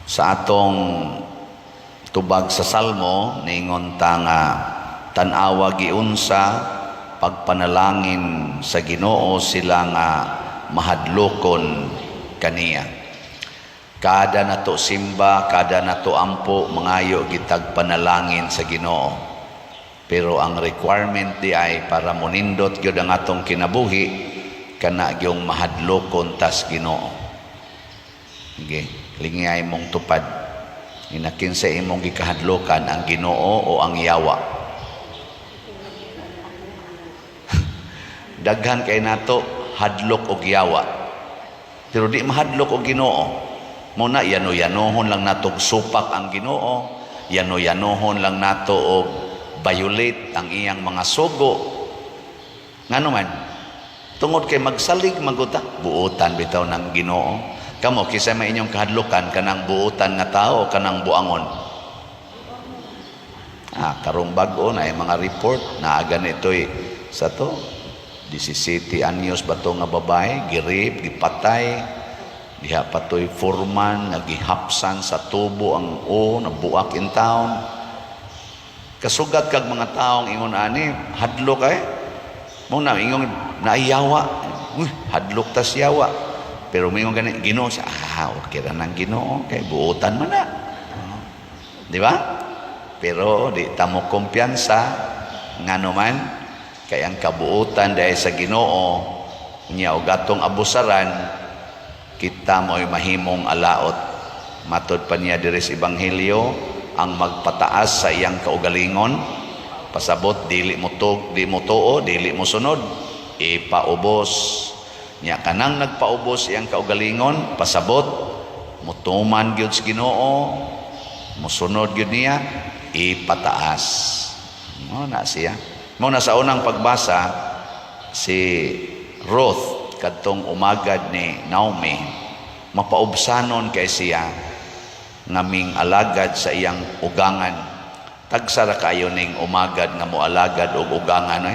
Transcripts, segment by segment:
Sa atong tubag sa Salmo ningon ta nga tan-awa giunsa pagpanalangin sa Ginoo sila nga mahadlokon kaniya. Kada nato simba, kada nato ampo mangayo gitag panalangin sa Ginoo. Pero ang requirement di ay para monindot gyud ang atong kinabuhi kana gyung mahadlokon tas Ginoo. Okay, lingay mong tupad. Inakinsa imong gikahadlokan ang Ginoo o ang yawa. Daghan kay nato hadlok og yawa. Pero di mahadlok og Ginoo. Muna yano-yanohon lang nato supak ang Ginoo, yano-yanohon lang nato og violate ang iyang mga sugo. Ngano man? Tungod kay magsalig maguta, buutan bitaw ng Ginoo. Kamo kisa may inyong kahadlokan kanang buutan nga tao kanang buangon. Karong bag-o na mga report na ganito'y sa to 17 anyos ba to nga babae girip, gipatay, diha patoy foreman nga gihapsan sa tubo ang nabuak in town. Kasugat kag mga taong ingon ani hadlok kay mo na ingon naiyawa, hadlok tas yawa. Pero may mga ganit, Ginoo sa, okay ra ng Ginoo, kay buutan man na. Di ba? Pero di tamo kumpiyansa, nga naman, kay ang kabuutan dahil sa Ginoo, niya o gatong abusaran, kita mo'y mahimong alaot. Matod pa niya diri sa Ebanghelyo, ang magpataas sa iyang kaugalingon, pasabot, dili mo tuo, dili mo sunod, ipaubos. Nya kanang nagpaubos iyang kaugalingon, pasabot, mutuman gyud sa Ginoo, musunod gyud niya, ipataas. Mo na siya. Mo na sa unang pagbasa si Ruth kadtong umagad ni Naomi, mapaubsanon kay siya ngaming alagad sa iyang ugangan. Tagsara kayo ning umagad nga moalagad og ugangan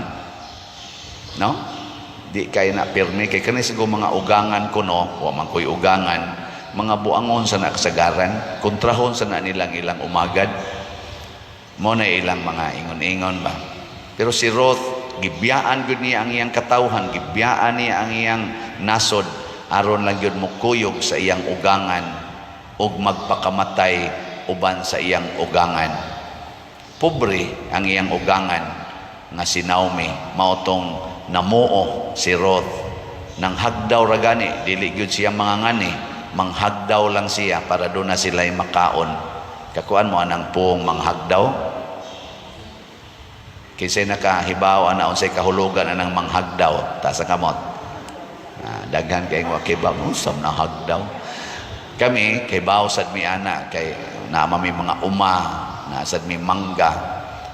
no? Di kay na pirmi kay kani siguro mga ugangan kuno wa man koy ugangan mga buangon sa naksagaran kontrahon sa na nilang ilang umagad mo na ilang mga ingon-ingon ba. Pero si Ruth gibiyaan gud niya ang iyang katawhan, gibiyaan niya ang iyang nasod aron lang gyud mukuyog sa iyang ugangan ug magpakamatay uban sa iyang ugangan. Pobre ang iyang ugangan nga si Naomi maotong namuo si Ruth nang hagdaw ra gani dili gyud siya mangangani, manghagdaw lang siya para do na sila'y makaon. Kakuan mo anang puong manghagdaw kisay nakahibaw ana unsay kahulugan anang manghagdaw ta sa kamot. Daghan kay wa kibaw usab na hagdaw. Kami kay baw sad mi ana kay na mi mga uma na sad mi mangga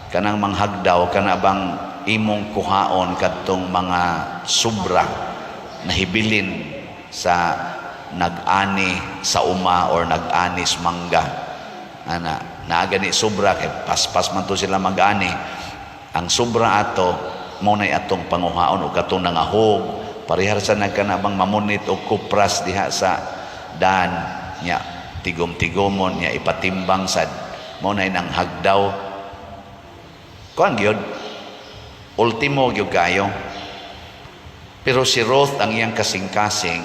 kanang manghagdaw kana bang imong kuhaon kadtong mga sobra na hibilin sa nag-ani sa uma or nag-anis mangga. Naagani sobra kay paspas man to sila mag-ani. Ang sobra ato mo nay atong panguhaon ug katong nangahog parehar sa nagkanabang mamunit og kupras diha sa daan nya tigom-tigomon nya ipatimbang sad mo nay nang hagdaw kuan gyud ultimo gyud kayo. Pero si Ruth ang iyang kasing-kasing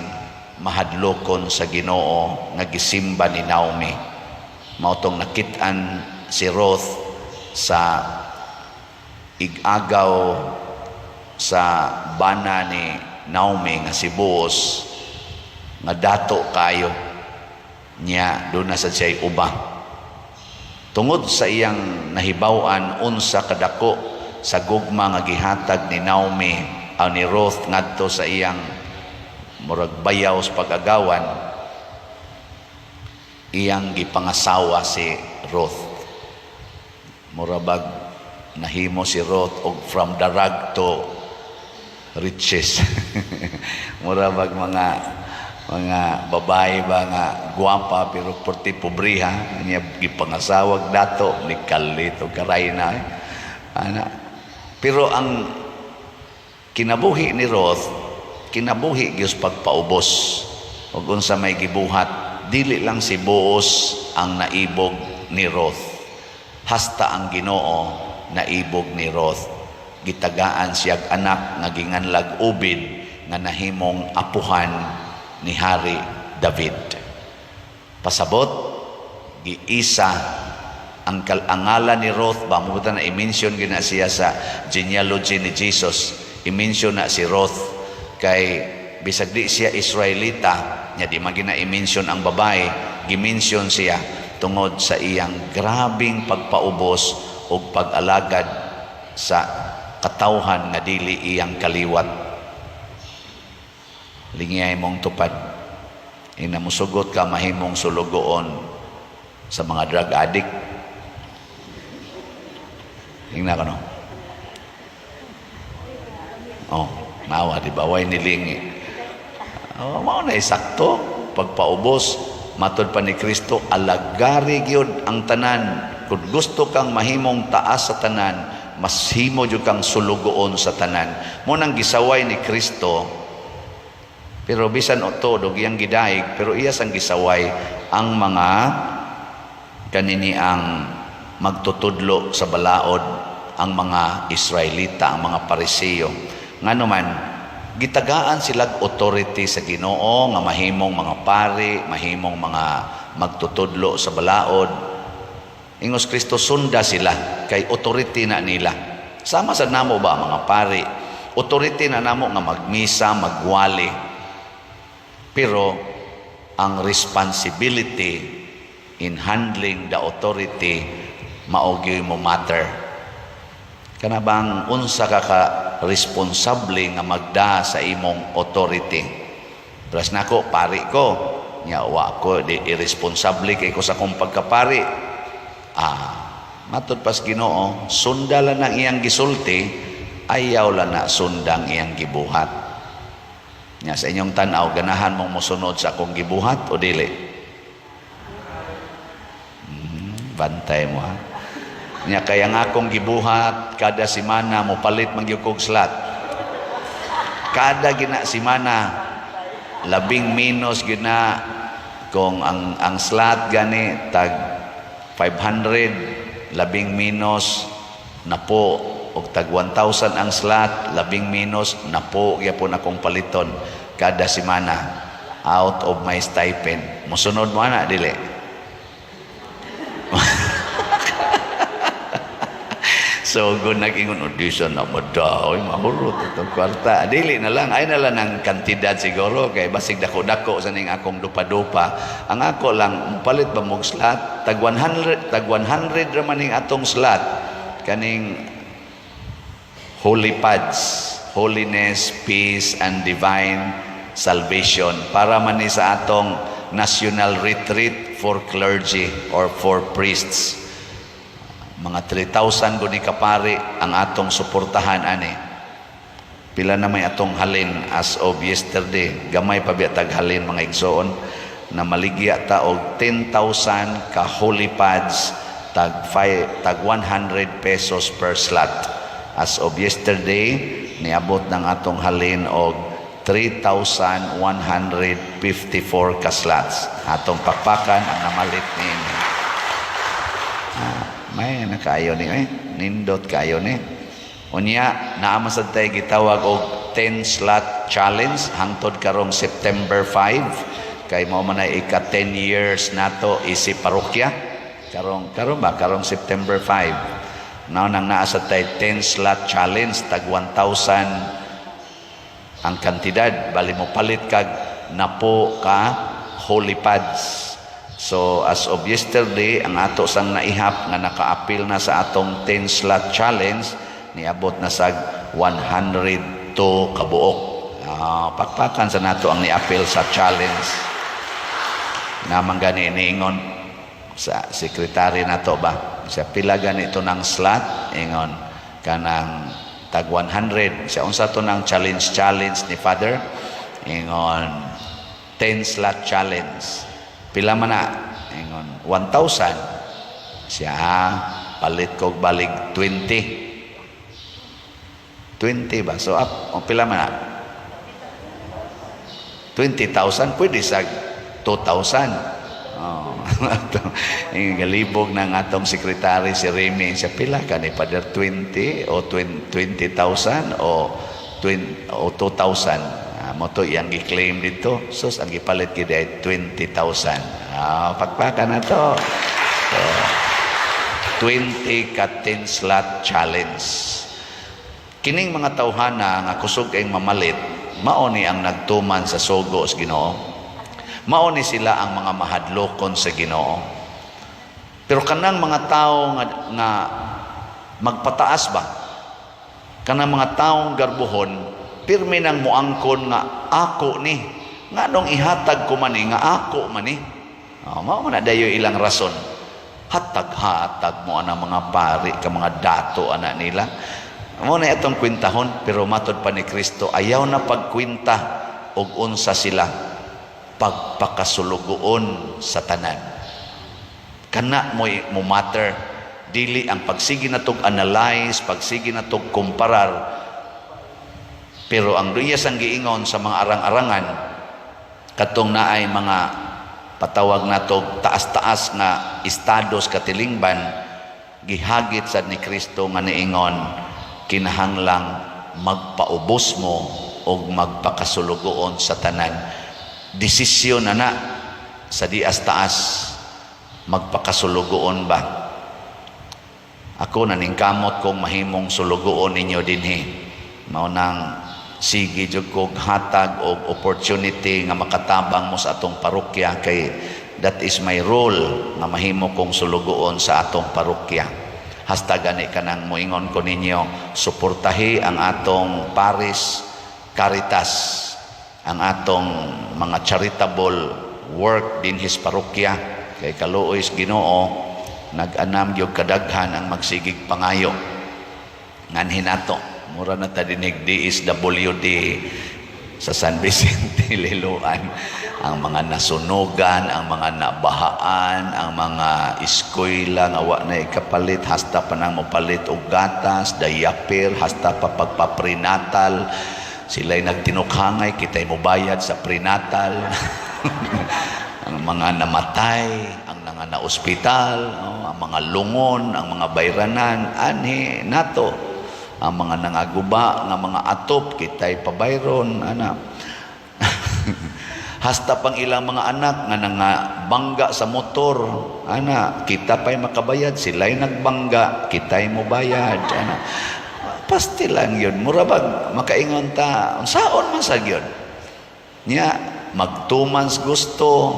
mahadlokon sa Ginoo nga gisimba ni Naomi. Mautong nakit-an si Ruth sa igagaw sa bana ni Naomi nga si Boaz nga dato kayo niya doon na sa siya'y uba. Tungod sa iyang nahibaw-an unsa kadako sa gugma nga gihatag ni Naomi o ni Ruth ngadto sa iyang murag bayaw sa pag-agawan, iyang gipangasawa si Ruth. Murabag nahimo si Ruth og from the rag to riches. Murabag mga babae ba nga guwapa pero porti pobriha niya gipangasawag dato ni kalit o karay na pero ang kinabuhi ni Ruth kinabuhi gyud pagpaubos ug unsa may gibuhat dili lang si Boaz ang naibog ni Ruth. Hasta ang Ginoo naibog ni Ruth. Gitagaan siyag anak nga ginganlag ubid nga nahimong apuhan ni Hari David. Pasabot, giisa ang ngalan ni Ruth, ba mo na i-mention gina siya sa genealogy ni Jesus. I-mention na si Ruth kay bisag di siya Israelita, nya di magina i-mention ang babae, gi-mention siya tungod sa iyang grabing pagpaubos o pag-alagad sa katawhan nga dili iyang kaliwat. Lingiyay mong tupad. Inamusugot ka mahimong sulugoon sa mga drug addict. Hingna ka no? Oh, nawa, di ba? Way nilingi. Oh, mao na isakto. Pagpaubos, matod pa ni Kristo, alagari gyud ang tanan. Kung gusto kang mahimong taas sa tanan, mas himo jud kang sulugoon sa tanan. Mo nang gisaway ni Kristo, pero bisan o todo, iyang gidaig, pero iya sang gisaway ang mga kanini ang magtutudlo sa balaod, ang mga Israelita, ang mga Pariseo. Nga naman, gitagaan silag authority sa Ginoo nga mahimong mga pari, mahimong mga magtutudlo sa balaod. Ingos Kristo, sunda sila kay authority na nila. Sama sa namo ba mga pari, authority na namo nga magmisa, magwali. Pero ang responsibility in handling the authority maogyoy mo matter. Kana bang unsa ka responsable nga magda sa imong authority? Pras nako pari ko, nya wa ko di irresponsable kay ko sa kong pagkapari. Matod pas Ginoo, sundalan ang iyang gisulti, ayaw lang na sundang iyang gibuhat. Nya sa inyong tanaw, ganahan mong mosunod sa akong gibuhat o dili? Bantay mo ha. Nya kaya nga akong gibuhat kada semana mo palit magyukog slot. Kada gina semana labing minus gina kung ang slot gani tag 500, labing minus na po og tag 1,000 ang slot, labing minus na po gyapon akong paliton kada semana out of my stipend. Mosunod mo ana dili? So, kung nag-ingon audition na madaw, mahurot itong kwarta. Dili na lang, ay na lang ang kantidad siguro, kay basig dako-dako sa ning akong dupa-dupa. Ang ako lang, palit ba mong slot? Tag 100 raman ning atong slot. Kaning Holy Pads, Holiness, Peace, and Divine Salvation. Para man ni sa atong National Retreat for Clergy or for Priests. Mga 3,000 guni kapari ang atong suportahan ani. Pila na may atong halin as of yesterday. Gamay pa biya tag halin mga igsoon na maligya ta og 10,000 ka holy pads tag 100 pesos per slot. As of yesterday, niabot ng atong halin og 3,154 ka slots. Atong pakpakan ang namalit ni may nakaayo ni nindot kaayo ni unya naa masad tay gitawag og 10 slot challenge hangtod karong September 5 kay mao man ay ika 10 years nato isip parokya karong September 5 now nang naa sa tay 10 slot challenge tag 1,000 ang kantidad bali mo palit kag napo ka holy pads. So as of yesterday, ang ato sang naihap nga naka-appeal na sa atong 10 slot challenge, niabot na sa 102 kabuok. Pakpakan sa nato ang ni-appeal sa challenge. Naman gani iniingon sa sekretary nato ba? Siya pila ganito ng slot, ingon kanang tag 100. Siya unsa to ng challenge ni Father? Ingon 10 slot challenge. Pila man na, ingon 1,000 siya palit ko balig 20 ba? So up, pila man na 20,000 pwede sa 2,000 Oh. Galibog ng atong sekretary si Remy. Siya pila ka ni Father 20 o 20,000 o 2,000. Mo to iyang i-claim dito. Sus, ang ipalit kita ay 20,000. Pakpakan na to. So, 20 ka 10 slot challenge. Kining mga tawhana nga kusog kayong mamalit, maoni ang nagtuman sa sugo sa Ginoo. Mauni sila ang mga mahadlokon sa Ginoo. Pero kanang mga tao nga magpataas ba? Kanang mga taong garbuhon, pirmi nang muangkon nga ako ni. Nga nung ihatag ko man nga ako man ni. Mao man dayo ilang rason. Hatag-hatag mo ana mga pari, ka mga dato ana nila. Mo na itong kwintahon, pero matod pa ni Kristo, ayaw na pagkwinta og unsa sila. Pagpakasulugoon sa tanan. Kana mo matter. Dili ang pagsigi na tog analyze, pagsigi na tog kumparar. Pero ang duyas ang giingon sa mga arang-arangan, katong naay mga patawag na tog taas-taas nga estados katilingban, gihagit sad ni Kristo nga niingon, kinahanglang magpaubos mo o magpakasulugoon sa tanan. Desisyon na sa dias taas, magpakasulugoon ba? Ako naningkamot kong mahimong sulugoon ninyo dinhi. Mao nang sige jud kog hatag og opportunity nga makatabang mo sa atong parokya, kay that is my role nga mahimo kong sulugoon sa atong parokya. Hasta gani kanang moingon ko ninyo, suportahi ang atong Paris Caritas, ang atong mga charitable work din his parokya. Kay kaluoy sa Ginoo, nag-anam gyud kadaghan ang magsigig pangayo nganhin nato. Mura na ta dinig DSWD sa San Vicente Liloan, ang mga nasunugan, ang mga nabahaan, ang mga eskwela nga wa na ikapalit, hasta pa nang mopalit og gatas, diaper, hasta pa pagpaprenatal. Sila'y nagtinukhangay, kita'y mubayad sa prenatal. Ang mga namatay, ang mga na-ospital, ang mga lungon, ang mga bayranan, anhi nato. Ang mga nangaguba, ang mga atop, kita'y pabayron, anak. Hasta pang ilang mga anak nga nangabangga sa motor, anak, kita pa'y makabayad, sila'y nagbangga, kita'y mubayad, anak. Pasti lang yun. Murabag, makaingon ta. Saon man sa yun? Nya, magtumans gusto.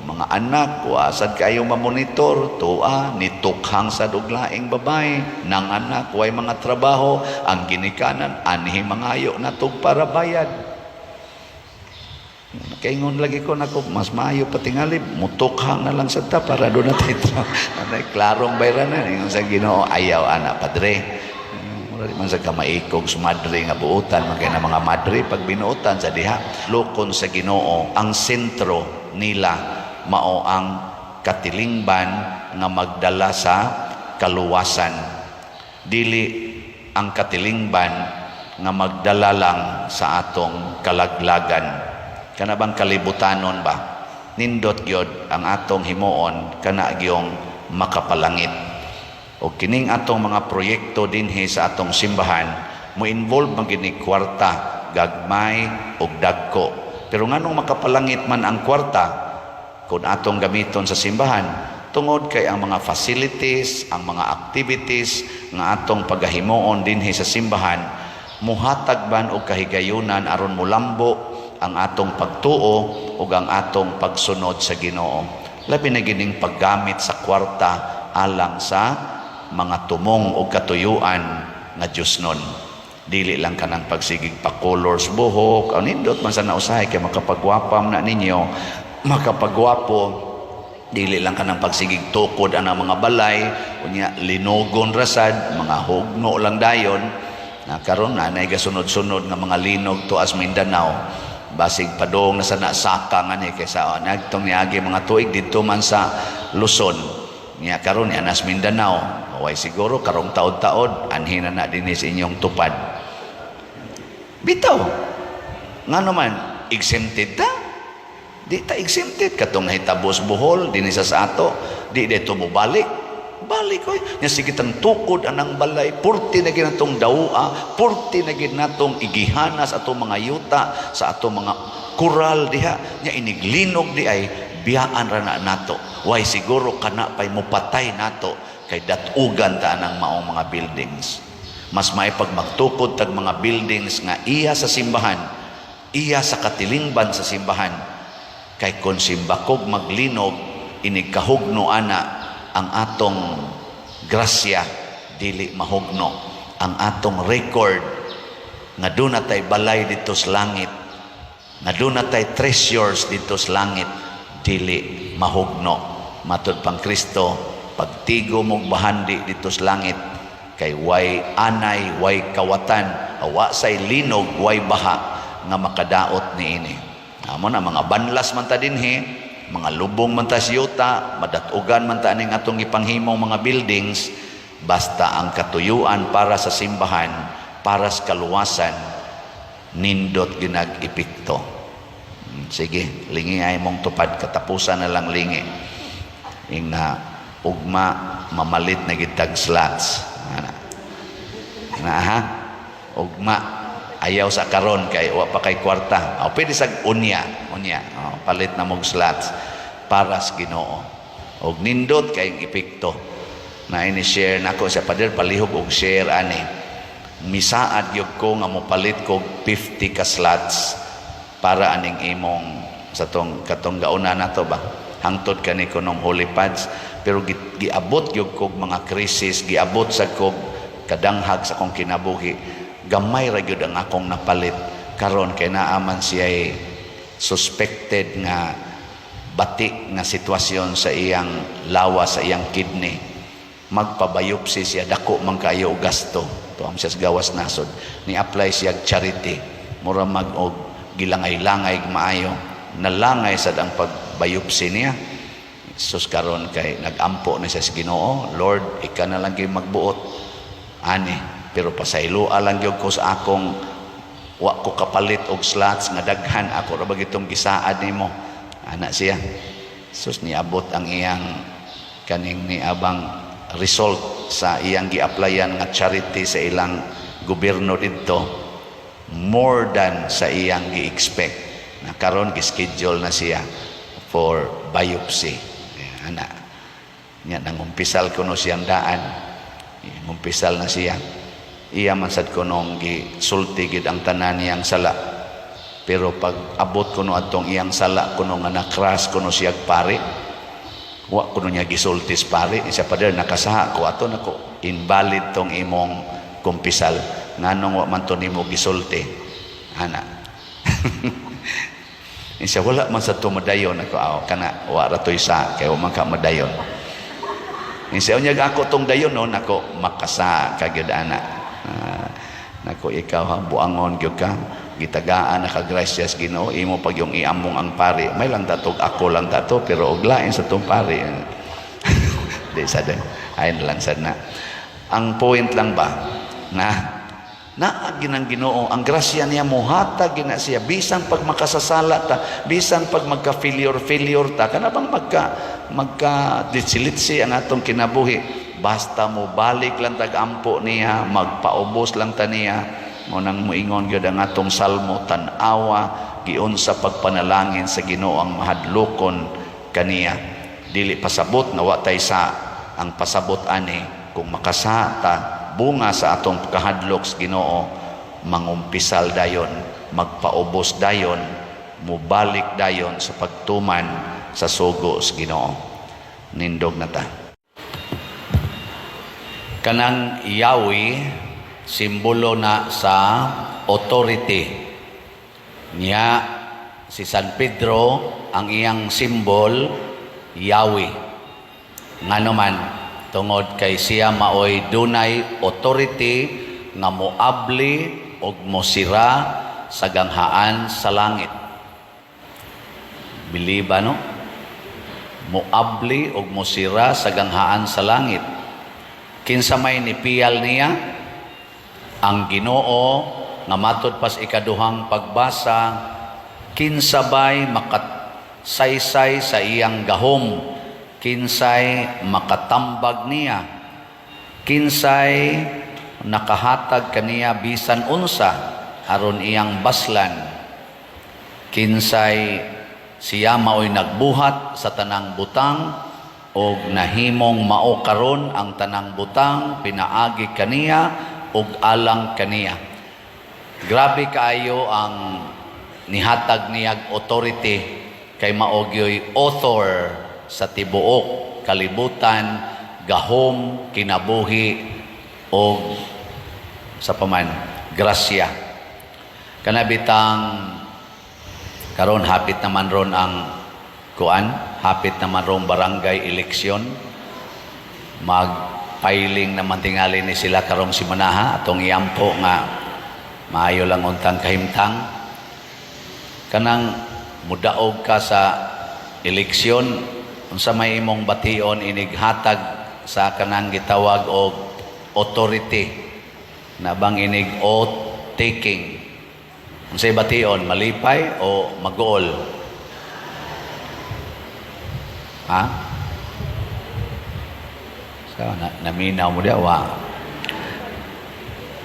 Mga anak, wasad kayo mamonitor. Tua, nitukhang sa duglaing babay. Nang anak, way mga trabaho. Ang ginikanan, anhi mangayo na tug para bayad. Kaingon lagi ko na ko, mas maayo patingalib. Mutukhang na lang sa ta para doon natin ito. Klarong bayranan. Yung sa Ginoo, ayaw anak, padre. Man sa kamaikog sumadre nga buutan, magay na mga madre pag binuutan sa diha. Lokon sa Ginoo, ang sentro nila mao ang katilingban nga magdala sa kaluwasan. Dili ang katilingban nga magdala lang sa atong kalaglagan. Kana bang kalibutanon ba? Nindot gyud ang atong himuon kana gyung makapalangit. O kining atong mga proyekto dinhi sa atong simbahan, mo involve man gini kwarta, gagmay ug dagko. Pero nganong makapalangit man ang kwarta kung atong gamiton sa simbahan, tungod kay ang mga facilities, ang mga activities nga atong pagahimuon dinhi sa simbahan, muhatag ban og kahigayunan aron mulambo ang atong pagtuo ug ang atong pagsunod sa Ginoo. Labi na gining paggamit sa kwarta alang sa mga tumong o katuyuan nga Diyos nun. Dili lang ka ng pagsigig pa colors buhok, ang nindot man sa nausahay kay makapagwapam na ninyo, makapagwapo, dili lang ka ng pagsigig tukod ang mga balay, unya linogon rasad, mga hugno lang dayon, na karon na nagasunod-sunod nga mga linog tuas Mindanao, basig padong na sa nasaka nga ni kaysa nagtong niagi mga tuig dito man sa Luzon, niya karon ni anas Mindanao. Way siguro karong taod-taod anhin na din sa inyong tupad. Bitaw. Nga naman exempted ta. Di ta exempted katong nahitabos Bohol dinhi sa ato, di dito mo balik koy nya sige tang tukod anang balay, purti na ginatong dawua, purti na ginatong igihanas atong mga yuta sa atong mga kural diha, nya iniglinog di ay biyaan ra na nato. Why siguro kana pay mopatay nato kay datugan ta anang maong mga buildings. Mas may pag magtukod tag mga buildings nga iya sa simbahan, iya sa katilingban sa simbahan, kay kung simbakog maglinog inigkahugno ana ang atong grasya, dili mahugno ang atong record nga doon natay balay dito sa langit, nga doon natay treasures dito sa langit, dili mahugno. Matud pang Kristo, pagtigo mong bahandi dito sa langit, kay way anay, way kawatan, awa say linog, way baha nga makadaot niini. Amo na mga banlas man ta dinhi, mga lubong man ta siyota, madatugan man ta aning atong ipanghimong mga buildings, basta ang katuyuan para sa simbahan, para sa kaluwasan, nindot ginag-epekto. Sige, lingi ay mong tupad, katapusan na lang lingi. Ing na ugma mamalit na gitag slots. Ha? Ugma ayaw sa karon kay wa pa kay kwarta. Pwede sa unya. Palit na mong slots para sa Ginoo. Og nindot kay epekto. Na ini-share nako sa pader palihog og share ani. Misaad gyud ko nga mopalit ko 50 ka slots para aning imong sa tong katong gauna nato ba. Hangtod kani kunong holy pads, pero giabot gyud ko mga krisis, giabot sa ko kadanghag sa kong kinabuhi. Gamay ra gyud ang akong napalit karon kay naaman siya suspected nga batik nga sitwasyon sa iyang lawa, sa iyang kidney. Magpabayopsi siya, dako man kayo og gasto. Tuam siya sa gawas nasod. Ni-apply siya charity. Mura mag-og gilangay-langay maayo. Nalangay sad ang pagbayopsi niya. Sus karon kay nagampo na siya sa Ginoo. Lord, ika na lang kayo magbuot. Ani, pero pasayloa lang gyud ko sa akong wa ko kapalit og slots nga daghan ako ra bagitong gisaad nimo. Ana siya. Sus niabot ang iyang kaning niabang result sa iyang gi-applyan nga charity sa ilang gobyerno didto, more than sa iyang gi-expect. Na karon gi-schedule na siya for biopsy. Ana. Nya nangumpisal kuno siyang daan. Ngumpisal na siya. Iya man sad kunong gisulti gid ang tanan niyang sala. Pero pag abot kuno atong iyang sala kuno nga nakras kuno siya pare, wa kuno niya gisultis pare, isa pa der nakasaha ko ato nako invalid tong imong kumpisal nganong wa man to nimo gisulti. Ana. Isa wala man sa tumadayon ako kana wa ra toy sa kay wa man ka madayon. Isa unya ako tong dayon no nako makasa kagyud ana. Nako ikaw ha buangon gyud ka gitagaan na ka gracias Ginoo imo pag yung iamong ang pari may lang tatog ako lang tato pero og lain sa tong pari. Di sad ay lang sad na ang point lang ba na ginang Ginoo ang grasya niya mohatag gina siya bisan pag makasasala ta, bisan pag magka-failure ta kana bang magka ditsilitsi ang atong kinabuhi. Basta mo balik lang tag-ampo niya, magpaubos lang ta niya. Mo nang moingon gyud ang atong salmo, tan-awa giun sa pagpanalangin sa Ginoo ang mahadlokon kaniya. Dili pasabot na wa tay sa ang pasabot ani kung makasata bunga sa atong kahadlok sa Ginoo, mangumpisal dayon, magpaubos dayon, mubalik dayon sa pagtuman sa sugo sa Ginoo. Nindog na ta. Kanang Yahweh simbolo na sa authority niya. Si San Pedro ang iyang simbol Yahweh ngano man tungod kay siya maoy dunay authority nga moabli og mosira sa ganghaan sa langit. Biliba no? Moabli og mosira sa ganghaan sa langit. Kinsa may nipiyal niya ang Ginoo nga matud pas ikaduhang pagbasa, kinsa bay saysay sa iyang gahom, kinsay makatambag niya, kinsay nakahatag kaniya bisan unsa aron iyang baslan, kinsay siya maoy nagbuhat sa tanang butang og nahimong mao karon ang tanang butang pinaagi kaniya og alang kaniya. Grabe kaayo ang nihatag niyag authority kay mao gyoy author sa tibuok kalibutan, gahom, kinabuhi og sa paman grasya. Kanabitang karon hapit naman ron ang hapit naman ron barangay eleksyon. Mag-filing naman tingali ni sila karong simanaha atong iyampo nga maayo lang untang kahimtang. Kanang mudaog ka sa eleksyon, unsa may imong bation inighatag sa kanang gitawag og authority na bang inig oath taking. Unsay bation, malipay o maguol? Ha? So, naminaw mo diya, wa.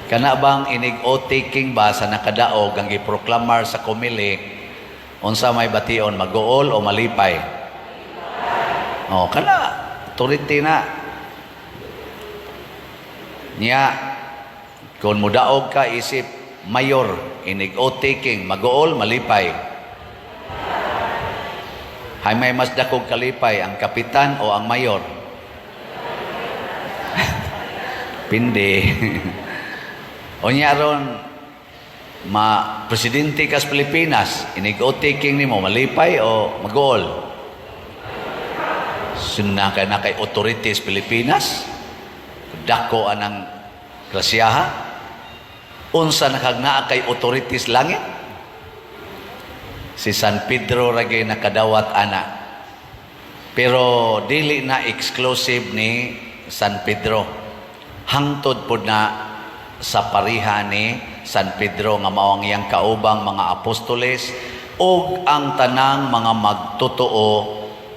Kana bang inig oath taking ba sa nakadaog ang giproklamar sa komili, unsa may bation, maguol o malipay? O, kana, authority na. Niya, kung mudaog ka isip, mayor, inig oath taking, maguol, malipay. Hay may mas dakog kalipay, ang kapitan o ang mayor? Pindi. O niya ron, presidente kas Pilipinas, inig oath taking nimo, malipay o maguol? Sunna ka na kay authorities Pilipinas, dako anang grasyaha, unsa nakagnaa kay authorities langit? Si San Pedro ragay nakadawat ana. Pero dili na exclusive ni San Pedro. Hangtod pod na sa pariha ni San Pedro nga mao ang iyang kaubang mga apostoles ug ang tanang mga magtotoo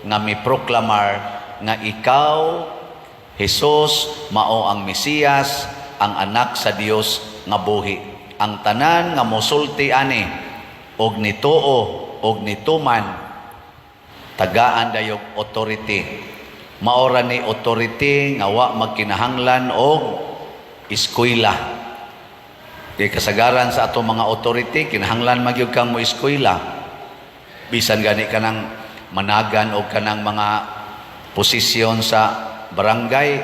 nga miproklamar nga ikaw, Jesus, mao ang Mesiyas, ang anak sa Dios nga buhi. Ang tanan nga mosulti ani og nituo og nituman tagaan dayog authority. Maora ni authority nga wa magkinahanglan og eskwela. Di kasagaran sa ato mga authority kinahanglan magyud kang mo eskwela. Bisan gani kanang managan og kanang mga posisyon sa barangay,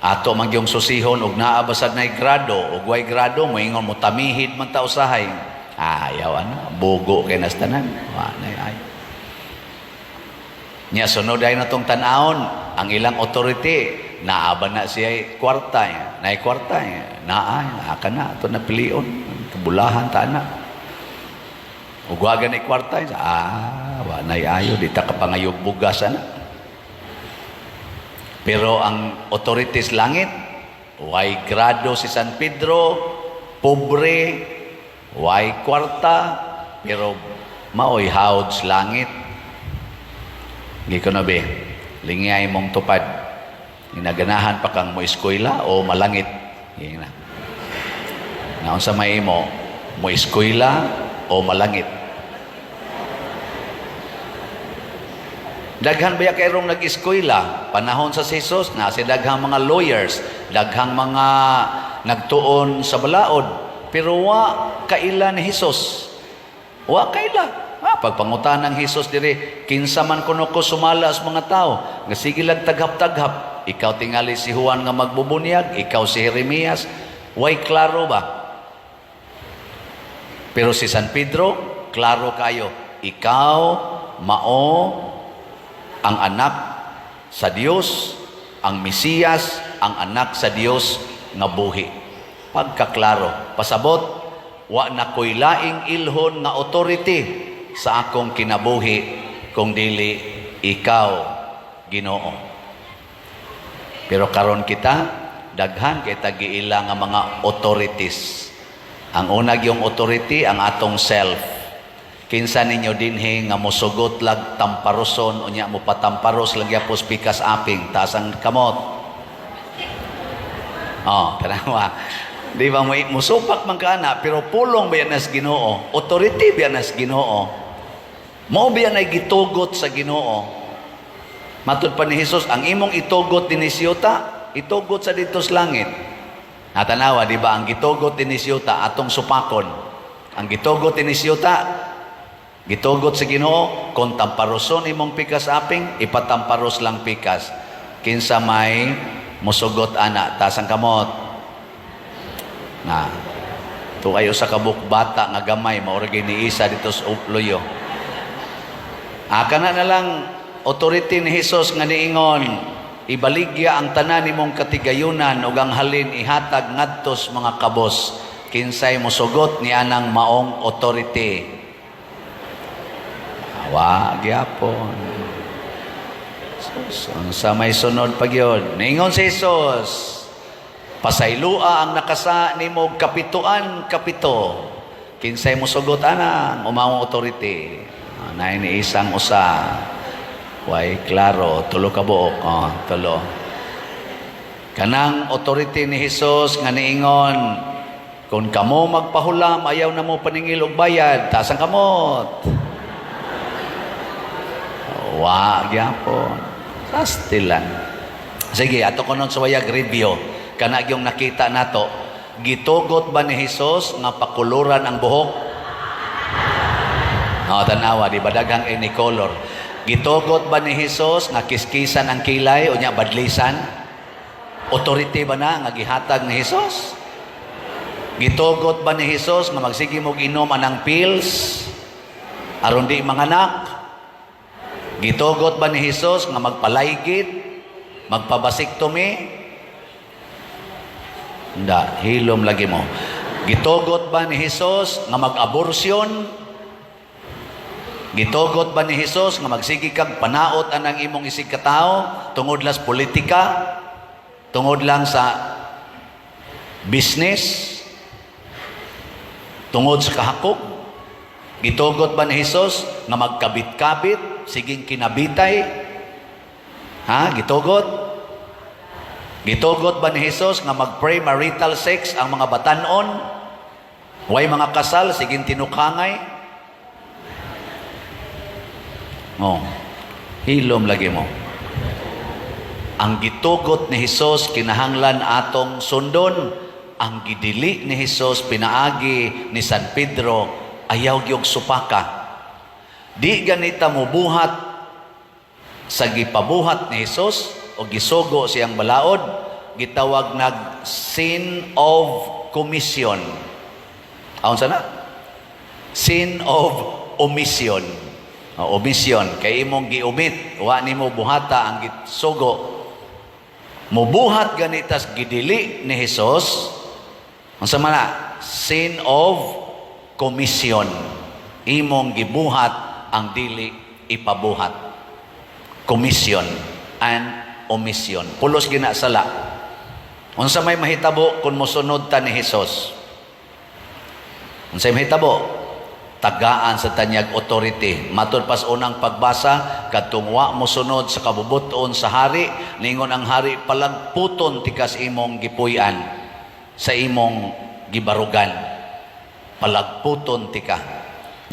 ato magyong susihon og naa basad nay grado og way grado moingon mo tamihid man ta usahay. Ayaw bugo kay nastanan. Ay. Nya sunod ay natong tan-aon ang ilang authority naaba na siya kwarta, nay kwarta, naa kana ato na pilion kabulahan ta na. Ug wa gani kwarta, wa nay ayo di ta kapangayog bugas ana. Pero ang authorities langit, way grado si San Pedro, pobre, way kwarta, pero maoy hawd sa langit. Gikono be, lingay mong tupad. Inaganahan pa kang mo eskwela o malangit. Gina. Naon sa may mo eskwela o malangit. Daghang baya kayrong nag-eskwela panahon sa Jesus na si daghang mga lawyers, daghang mga nagtuon sa balaod. Pero wa kaila ni Jesus. Wa kaila. Pagpangutan ng Jesus dire, kinsa man kuno ko sumalas mga tao, nga sige lang taghap-taghap. Ikaw tingali si Juan nga magbubunyag, ikaw si Jeremias. Way klaro ba? Pero si San Pedro, klaro kayo. Ikaw mao ang anak sa Dios, ang Mesiyas, ang anak sa Dios nga buhi. Pagkaklaro, pasabot, wa na ko'y laing ilhon nga authority sa akong kinabuhi kung dili ikaw, Ginoo. Pero karon kita, daghan kay tagiila nga mga authorities. Ang unag yung authority, ang atong self. Kinsa ninyo dinhi nga mosugot lag tamparoson unya mo patamparos lag yapos pikas aping taas ang kamot. Oh, tanawa. Di ba musupak man ka na pero pulong ba yan as Ginoo? Authority ba yan as Ginoo? Mao ba yan ay gitugot sa Ginoo? Matud pa ni Jesus, ang imong itugot din ni siyota, itugot sa dito sa langit. Natanawa, di ba? Ang gitugot din ni siyota atong supakon. Ang gitugot din ni siyota, gitugot sa Ginoo, kung tamparoson imong pikas aping, ipatamparos lang pikas. Kinsa may musugot ana, taas ang kamot. Na, ito kayo sa kabuk bata nga gamay, mauragay ni isa dito sa uployo. Kana na lang, authority ni Jesus nga niingon, ibaligya ang tanan nimong katigayunan ug ang halin ihatag ngadtos mga kabos. Kinsay mosugot ni anang maong authority. Wa gyapon. Sa may sunod pag yun. Niingon si Jesus, pasaylua ang nakasa ni mo kapituan kapito. Kinsay mo sugot anang umawang authority. Nay ni isang usa. Way klaro, tulo ka buok. Tulo. Kanang authority ni Jesus nga niingon, kung kamo magpahulam, ayaw na mo paningil og bayad, taas ang kamot. Wa gyapon. Sastilan. Sige, ato ko nun sa wayag review. Kana yung nakita nato, gitugot ba ni Jesus nga pakuluran ang buhok? Tanawa, di ba daghang any color? Gitugot ba ni Jesus nga kiskisan ang kilay o nya badlisan? Authority ba na nga gihatag ni Jesus? Gitugot ba ni Jesus nga magsige mo inom anang pills aron di manganak? Gitugot ba ni Jesus nga magpalaygit, magpabasiktomy? Nda, hilom lagi mo. Gitugot ba ni Jesus nga mag-abortion? Gitugot ba ni Jesus nga magsigi kag panaot anang imong isig katao tungod lang sa politika, tungod lang sa business, tungod sa kahakog? Gitugot ba ni Jesus nga magkabit-kabit, siging kinabitay? Gitugot? Gitugot ba ni Jesus nga mag-pray marital sex ang mga batanon? Way mga kasal, siging tinukhangay? Hilom lagi mo. Ang gitugot ni Jesus kinahanglan atong sundon. Ang gidili ni Jesus pinaagi ni San Pedro, ayaw gyud supaka. Di ganita mo buhat sa gipabuhat ni Jesus o gisugo siyang balaod, gitawag nag sin of commission. Aun sana? Sin of omission. Omission kay imong giumit, wa nimo buhata ang gisugo. Mubuhat ganitas gidili ni Jesus. Unsa man na? Sin of commission. Imong gibuhat ang dili ipabuhat. Commission and omission. Pulos ginasala. Unsa may mahitabo kung mosunod ta ni Jesus? Unsay mahitabo? Tagaan sa tanyag authority. Matod pas unang pagbasa, kadtong wa mosunod sa kabubuton sa hari, ningon ang hari palagputon tikas imong gipuy-an sa imong gibarugan. Palagputon tika.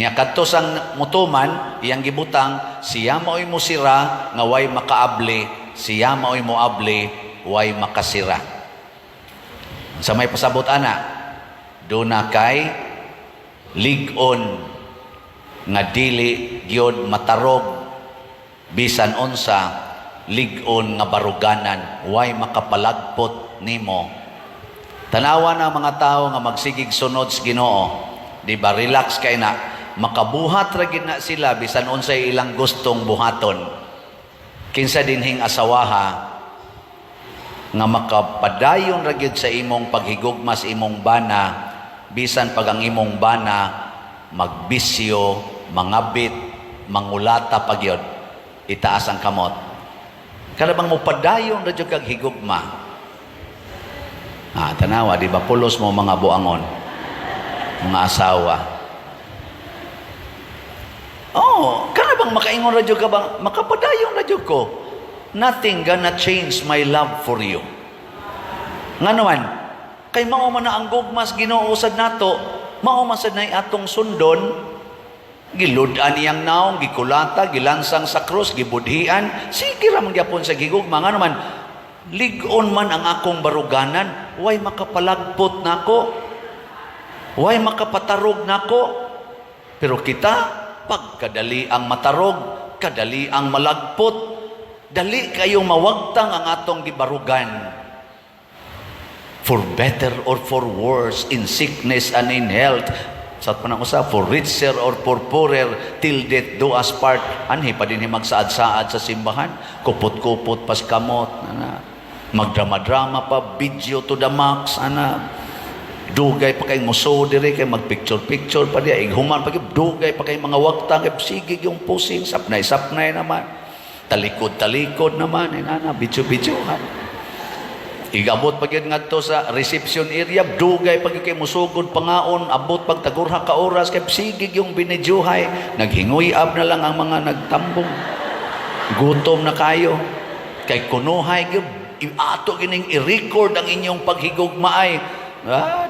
Nya kadto sang mutuman, iyang gibutang, siya maoy mo sira nga way makaabli, siya maoy moabli, way makasira. Sa may pasabot ana, do na kay lig-on nga dili gyud matarog bisan unsa lig-on nga baruganan, way makapalagpot nimo. Tanawa na mga tao nga magsigig sunod sa Ginoo, di ba relax kay na, makabuhat ra gid na sila bisan unsay ilang gustong buhaton. Kinsa dinhing asawaha nga makapadayon ra gyud sa imong paghigugma sa imong bana, bisan pag ang imong bana magbisyo, mangabit, mangulata pagyod, itaas ang kamot. Kada bang mo padayon ra gyud kag higugma. Tanawa, di ba pulos mo mga buangon, mga asawa. Oh, kana bang makaingon radyo ka bang makapadayon radyo ko? Nothing gonna change my love for you. Nga naman, kay mao man na ang gugmas Ginoo usad nato, mao man sad nay atong sundon, gilud-an iyang naong, gikulata, gilansang sa krus, gibudhian, sige ra man gyapon sa gigugma. Nga naman, lig-on man ang akong baruganan, way makapalagpot nako, way makapatarog nako. Pero kita, pagkadali ang matarog, kadali ang malagpot, dali kayong mawagtang ang atong gibarugan. For better or for worse, in sickness and in health, sa panang usa, for richer or for poorer, till death do us part. Anhi pa din magsaad-saad sa simbahan, kupot-kupot pas kamot, magdrama-drama pa, video to the max, dugay pa kay muso dire kay magpicture-picture pa diya, ighuman pa kay dugay pa kay mga waktang, kay sigig yung pusing, sapnay-sapnay naman, talikod-talikod naman, bityo-bityohan. Igabot pa gyud ngadto sa reception area, dugay pa gyud kay musugod pangaon, abot pag tagurha ka oras kay sigig yung binidyohay, naghinguyab na lang ang mga nagtambong. Gutom na kayo. Kay kunuhay gyud ato gining i-record ang inyong paghigugmaay.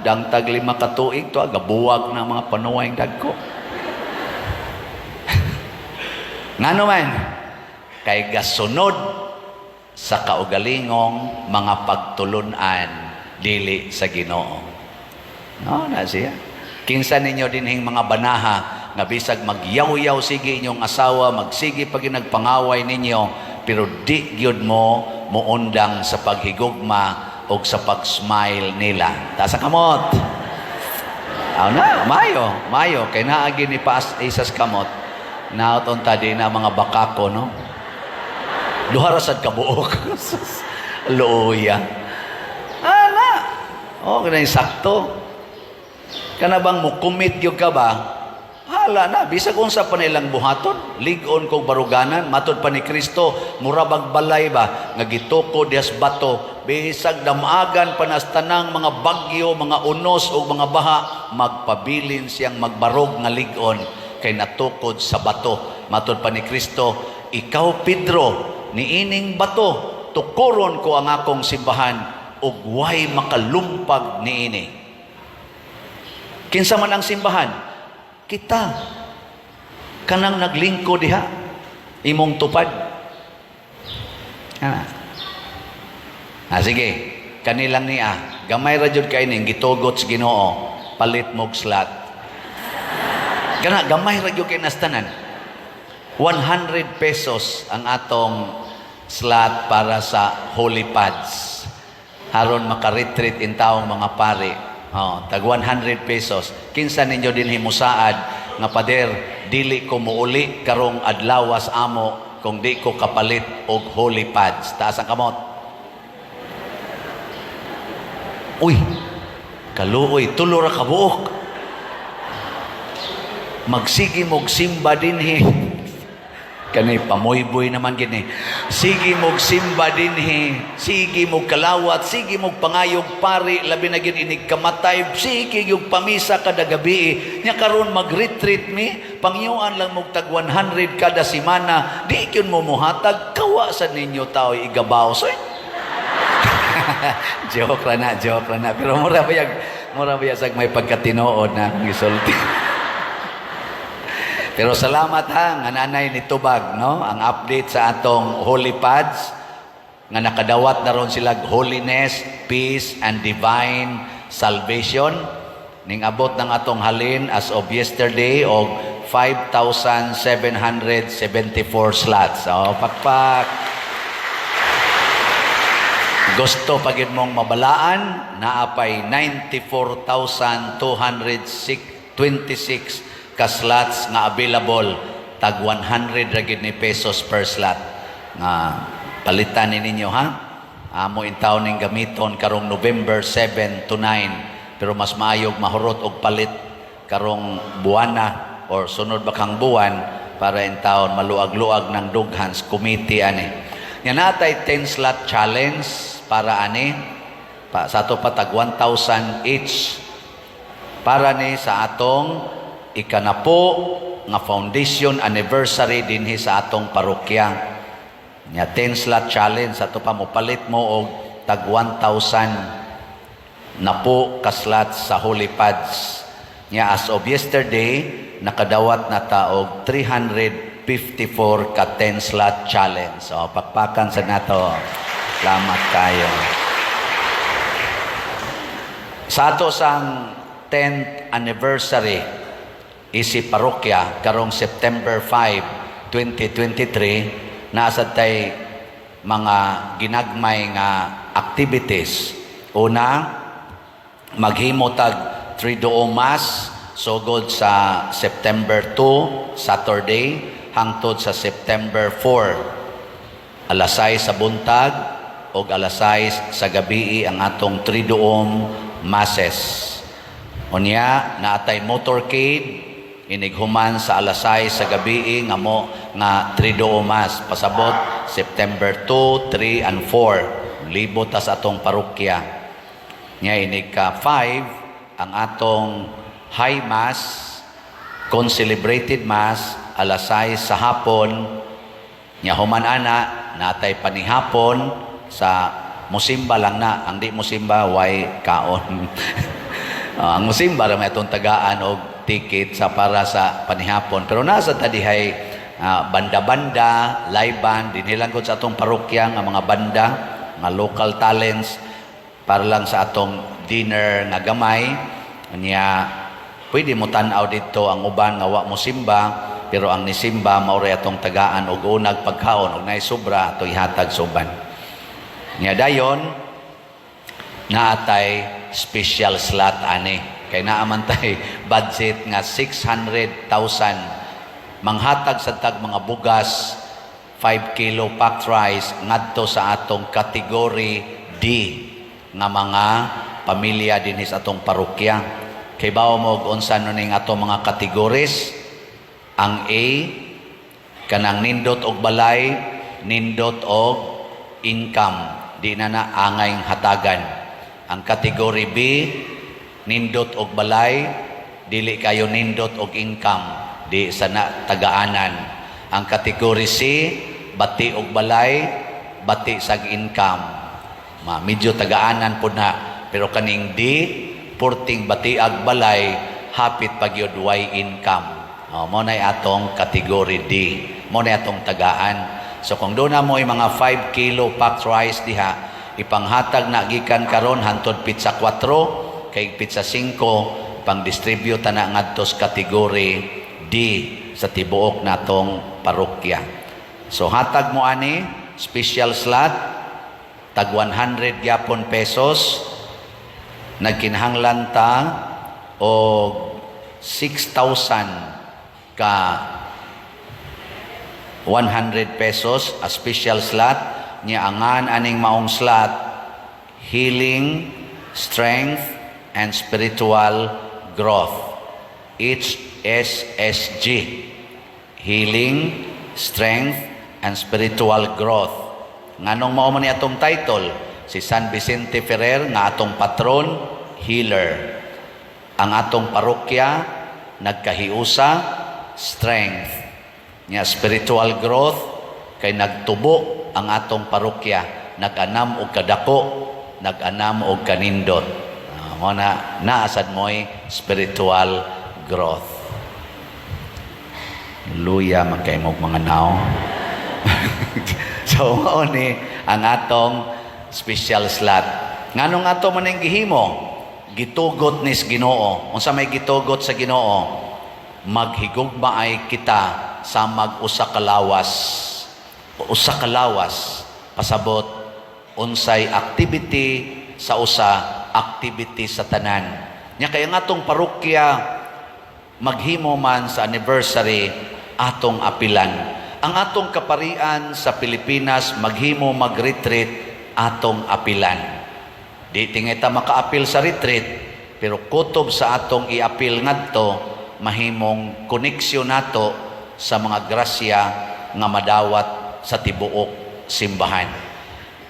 Dangtag 5 ka tuig to, gabuwag ng mga panuwayng dagko. Nga naman, kay gasunod sa kaugalingong mga pagtulunan dili sa Ginoo. No, na siya. Kinsa ninyo dinhing mga banaha nga bisag magyaw-yaw sige inyong asawa, magsige pag nagpangaway ninyo, pero di gyud mo muundang sa paghigugma o sa pag-smile nila. Tasa kamot. Mayo. Kay naagi ni Paas Isas kamot. Naoton tadi na mga bakako, no? Duharasad kabuok. Luya. Kanay sakto. Kana bang mo commit yung ka ba? Hala na, bisag unsa pa nilang buhaton, lig-on kong baruganan, matod pa ni Kristo, murabag balay ba, nga gituko dias bato, bisag damagan pa nas tanang mga bagyo, mga unos o mga baha, magpabilin siyang magbarog nga lig-on, kay natukod sa bato. Matod pa ni Kristo, ikaw Pedro, niining bato, tukuron ko ang akong simbahan, ug way makalumpag niini. Kinsa man ang simbahan? Kita kanang naglingko diha imong tupad. Sige, kanilang niya gamay ra jud kay ning gitugot sa Ginoo, palit mog slot. Kana gamay ra jud kay nastanan. 100 pesos ang atong slot para sa holy pads. Haron maka-retreat in taong mga pari. Tag 100 pesos. Kinsa ninyo din himusaad nga pader, dili ko muuli karong adlawas amo kung di ko kapalit og holy pads. Taas ang kamot. Uy, kaluoy, tulo ra ka buok. Magsigi mog simba dinhi. Kanay pamoyboy naman gini. Sige mog simba dinhi, sige mog kalawat, sige mog pangayog pari, labi na gid inig kamatay, sige yung pamisa kada gabi. Nya karon mag-retreat mi, pangyuan lang mog tag 100 kada semana, di kyun mo muhatag, kawa sa ninyo tao igabaw. So, joke ra na. Pero mura ba yag may pagkatinood na gisulti. Pero salamat ha, nga nanay ni Tubag, no? Ang update sa atong holy pads, nga nakadawat na ron sila holiness, peace, and divine salvation. Ning abot ng atong halin as of yesterday og 5,774 slots. Pakpak. Gusto pagid mong mabalaan, naapay 94,226 ka slots nga available, tag 100 ra gid ni pesos per slot. Nga palitan ninyo ha. Amo in taon ning gamiton karong November 7 to 9, pero mas maayog mahurot og palit karong buwana or sunod bakang buwan para in taon maluag-luag ng dughans committee ani. Nya natay 10 slot challenge para ani sa ato pa tag 1,000 each para ni sa atong ikanapo nga foundation anniversary dinhi sa atong parokya. Nya 10 slot challenge ato pa mo palit mo og tag 1,000 na po ka slots sa Holy Pads. Nya as of yesterday nakadawat na ta og 354 ka 10 slot challenge. So pakpakan sa nato. Salamat kayo. Sa ato sang 10th anniversary isi parokya karong September 5, 2023 naasad tay mga ginagmay nga activities. Una, maghimo tag Triduo Mass sugod sa September 2, Saturday hangtod sa September 4. Alas 6 sa buntag o alas 6 sa gabi ang atong Triduum Masses. Unya naatay motorcade inighuman sa alas 6 sa gabi nga Triduum Mass pasabot September 2, 3 and 4 libot ta sa atong parokya. Nya inig ka 5 ang atong High Mass, Concelebrated Mass alas 6 sa hapon. Nya human ana natay panihapon sa musimba lang na, ang di musimba way kaon. Ang musimba ra may atong tagaan og ticket sa para sa panihapon. Pero nasa tadihay banda-banda, live band, dinhilang gud sa atong parokya nga mga banda, nga local talents para lang sa atong dinner nga gamay. Nya pwede mo tan-aw dito ang uban nga wa mo simba, pero ang nisimba maoray atong tagaan og unag pagkaon og nay sobra ato ihatag suban. Nya dayon naatay special slot ani kay naaman tay budget nga 600,000 manghatag sa tag mga bugas 5 kilo packed rice ngadto sa atong category D nga mga pamilya dinhi sa atong parokya. Kay bawo mo unsa no ning atong mga categories. Ang A kanang nindot og balay, nindot og income, di na angay hatagan. Ang category B, nindot og balay, dili kayo nindot og income, di sana tagaanan. Ang category C, bati og balay, bati sag income. Medyo tagaanan po na. Pero kaning D, purting bati ag balay, hapit pagyod way income. Mo na atong category D. Mo na atong tagaan. So kung doon na mo yung mga 5 kilo packed rice diha, ipanghatag na gikan karon hantod pizza 4, kay pizza 5, pang-distribute na ngadto sa category D sa tibuok natong parokya. So hatag mo ani, special slot, tag 100 gyapon pesos, nagkinahanglan ta o 6,000 ka 100 pesos a special slot niya angan aning maong slot healing, strength and spiritual growth. HSSG, healing, strength and spiritual growth. Nganong mao man ni atong title? Si San Vicente Ferrer nga atong patron, healer. Ang atong parokya nagkahiusa, strength. Nya spiritual growth kay nagtubo ang atong parokya, nag-anam og kadako, nag-anam og kanindot. Mo na naasad mo'y spiritual growth. Hallelujah, magkaimog mga nao. So mao ni ang atong special slot. Nganong ato man ang gihimo? Gitugot ni Ginoo. Unsa may gitugot sa Ginoo? Maghigugma ay kita sa mag-usa ka lawas. Usa ka lawas pasabot unsay activity sa usa, activity sa tanan. Nya kay ang atong parokya maghimo man sa anniversary atong apilan. Ang atong kaparian sa Pilipinas maghimo mag-retreat atong apilan. Di tingita maka-apil sa retreat, pero kutob sa atong i-apil ngadto mahimong koneksyon nato sa mga grasya nga madawat sa tibuok simbahan.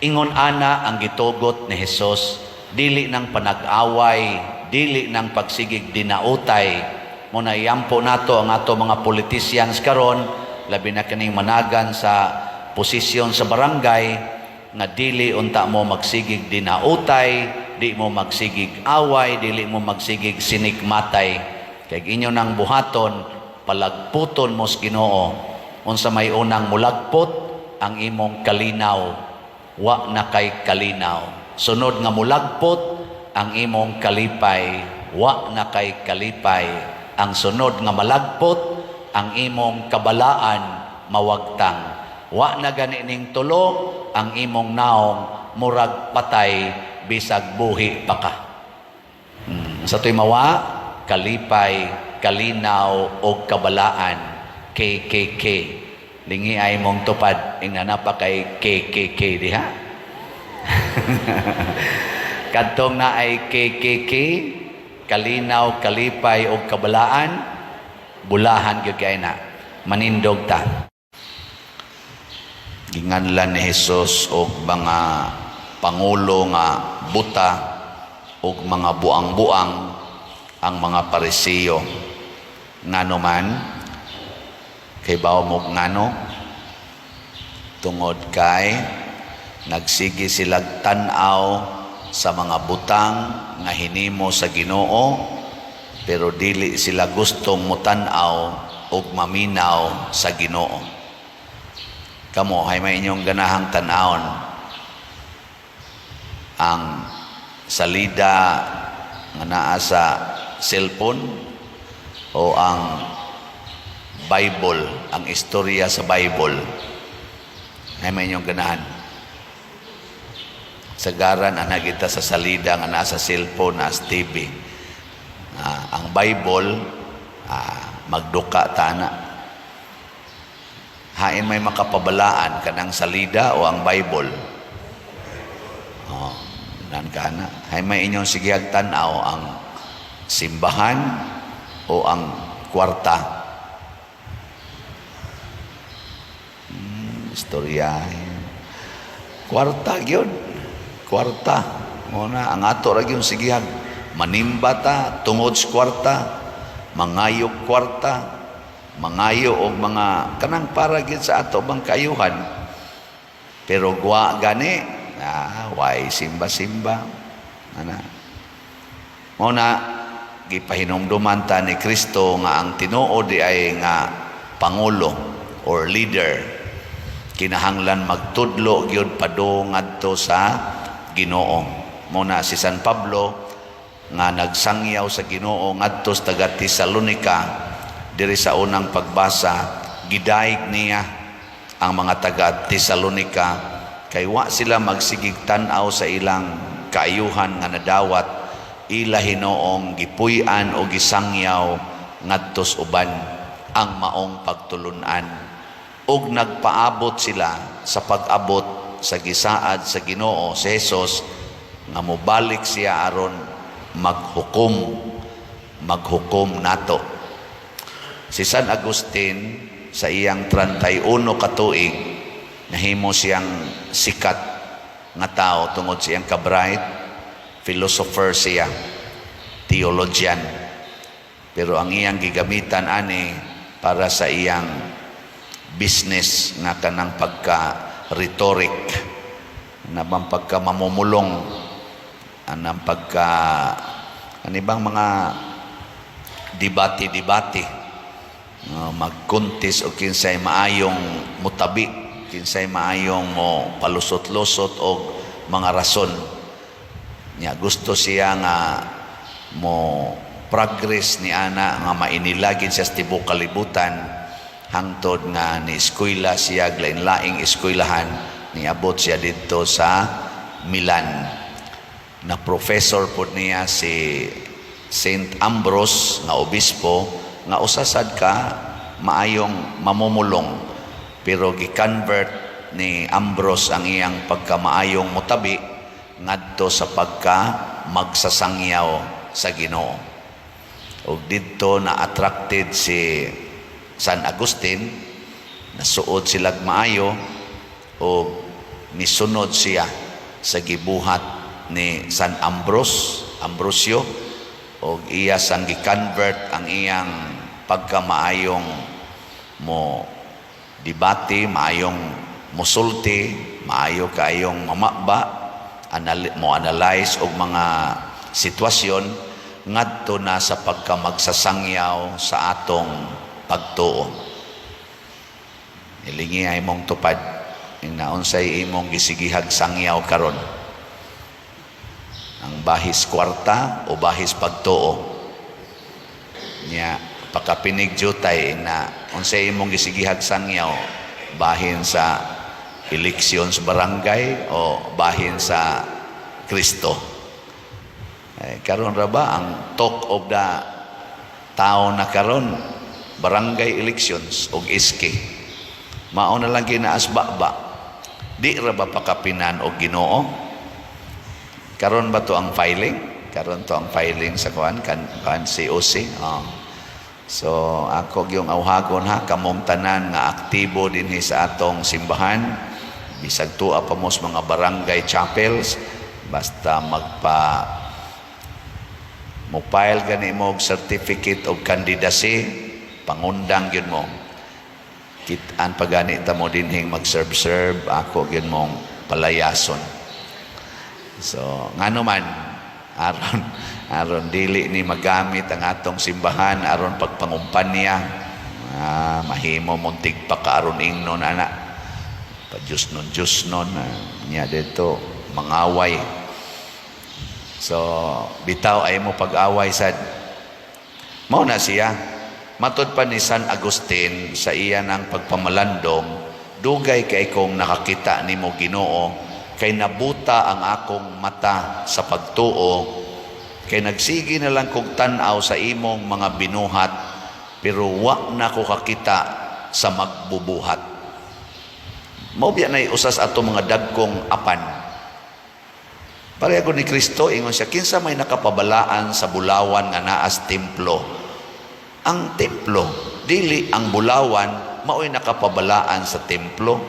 Ingon ana ang gitugot ni Hesus, dili ng panag-away, dili ng pagsigig dinautay, Muna iyampo nato ang ato mga politicians karon, labi na kaning managan sa posisyon sa barangay, nga dili unta mo magsigig dinautay, di mo magsigig away, dili mo magsigig sinikmatay. Kay inyo nang buhaton, palagputon mo sa Ginoo. Unsa may unang mulagpot, ang imong kalinaw, wa na kay kalinaw. Sunod nga mulagpot, ang imong kalipay, wa na kay kalipay. Ang sunod nga malagpot, ang imong kabalaan, mawagtang. Wa na ganining tulo, ang imong naong murag patay, bisag buhi pa ka. Sa to'y mawa, kalipay, kalinaw, o kabalaan, KKK. Lingi ay mong tupad, inanapa kay KKK diha. Kadtong na ay KKK, kalinaw, kalipay, o kabalaan, bulahan gyud kay na, manindog ta. Ginganlan ni Jesus og mga pangulo nga buta og mga buang-buang ang mga Pariseo. Ngano man, kay bawo mo ngano, tungod kay nagsigi silag tan-aw sa mga butang nga hinimo sa Ginoo, pero dili sila gustong mutan-aw og maminaw sa Ginoo. Kamo hay may inyong ganahang tan-awon ang salida nga naa sa cellphone o ang Bible, ang istorya sa Bible. Hay may inyong ganahan. Sagaran ana kita sa salida nga naa sa cellphone, naa sa TV. Ang Bible, magduka ta na. Hain may makapabalaan kanang salida o ang Bible. Nan kana. Hay may inyong sigihag tan-aw ang simbahan o ang kwarta. Istorya. Kwarta gyud. Kwarta. Muna ang ato ra gyud sigihag. Manimba ta tungod sa kwarta, mangayog kwarta, mangayo og mga kanang para gyud sa ato bang kayuhan. Pero guwa gani, way simba-simba. Ana. Muna gipahinumduman ta ni Kristo nga ang Tinuo di ay nga pangulo or leader, kinahanglan magtudlo gyud padung ngadto sa Ginoo. Muna si San Pablo nga nagsangyaw sa Ginoo ngadto sa taga Tesalonica, diri sa unang pagbasa gidayeg niya ang mga taga Tesalonica kay wa sila magsigig tan-aw sa ilang kaayuhan nga nadawat, ila hinoong gipuy-an o gisangyaw ngadto sa uban ang maong pagtulunan, ug nagpaabot sila sa pag-abot sa gisaad sa Ginoo si Jesus nga mobalik siya aron maghukom nato. Si San Agustin sa iyang 31 katuig nahimo siyang sikat nga tao tungod sa iyang ka-bright, philosopher siya, theologian. Pero ang iyang gigamitan ani para sa iyang business nga kanang pagka-rhetoric, na bang pagka-mamumulong, anang pagka anibang mga debate magkuntis o kinsay maayong mutabi, kinsay maayong mo palusot-lusot o mga rason niya. Gusto siya nga mo progress ni ana nga mainilagin siya sa tibok kalibutan, hangtod nga ni eskwela siya lain-laing eskwelahan, niabot siya dito sa Milan. Na professor po niya si Saint Ambrose nga obispo, nga usasad ka maayong mamumulong, pero gi-convert ni Ambrose ang iyang pagkamaayong mutabi ngadto sa pagka magsasangyaw sa Ginoo. Ug didto na attracted si San Agustin, nasuod silag maayo o misunod siya sa gibuhat ni San Ambrosio, o iya sang gi-convert ang iyang pagkamaayong mo debate, maayong musulti, maayo kaayong mamaba, mo analyze og mga sitwasyon ngadto na sa pagkamagsasangyaw sa atong pagtuo. Ilingi ay mong tupad na unsay imong gisigihag sangyaw karon, ang bahis kwarta o bahis pagtuo niya pakapinig jutay na unsay imong gisigihag sangyaw, bahin sa eleksyon sa barangay o bahin sa Kristo. Karon ra ba ang talk of the tao na karon, barangay elections o iski, mao na lang ginaasba ba, di ra ba pakapinan og Ginoo? Karon ba to ang filing? Karon to ang filing sa kan COC. So ako yung awhagon ha, kamong tanan nga aktibo dinhi sa atong simbahan, bisag tuwa pa mos mga barangay chapels, basta mo-file gani mo og certificate of candidacy, pangundang yun mo. Kitaan pa gani ta mo dinhing mag-serve, ako yun mong palayason. So, ngano man, aron dili ni magamit ang atong simbahan, aron pagpangumpanya, mahimo muntig pa ka aron ingnon ana. Diyos nun, niya dito, mangaway. So, bitaw ay mo pag-away sad. Mao na siya. Matod pa ni San Agustin sa iya ng pagpamalandong, dugay kay kong nakakita ni mo Ginoo, kay nabuta ang akong mata sa pagtuo, kay nagsigi na lang kong tanaw sa imong mga binuhat, pero wa na ko kakita sa magbubuhat. Mao biya nay usas ato mga dagkong apan. Pareho ni Kristo, ingon siya, kinsa may nakapabalaan sa bulawan nga naas templo. Ang templo, dili ang bulawan, mao'y nakapabalaan sa templo.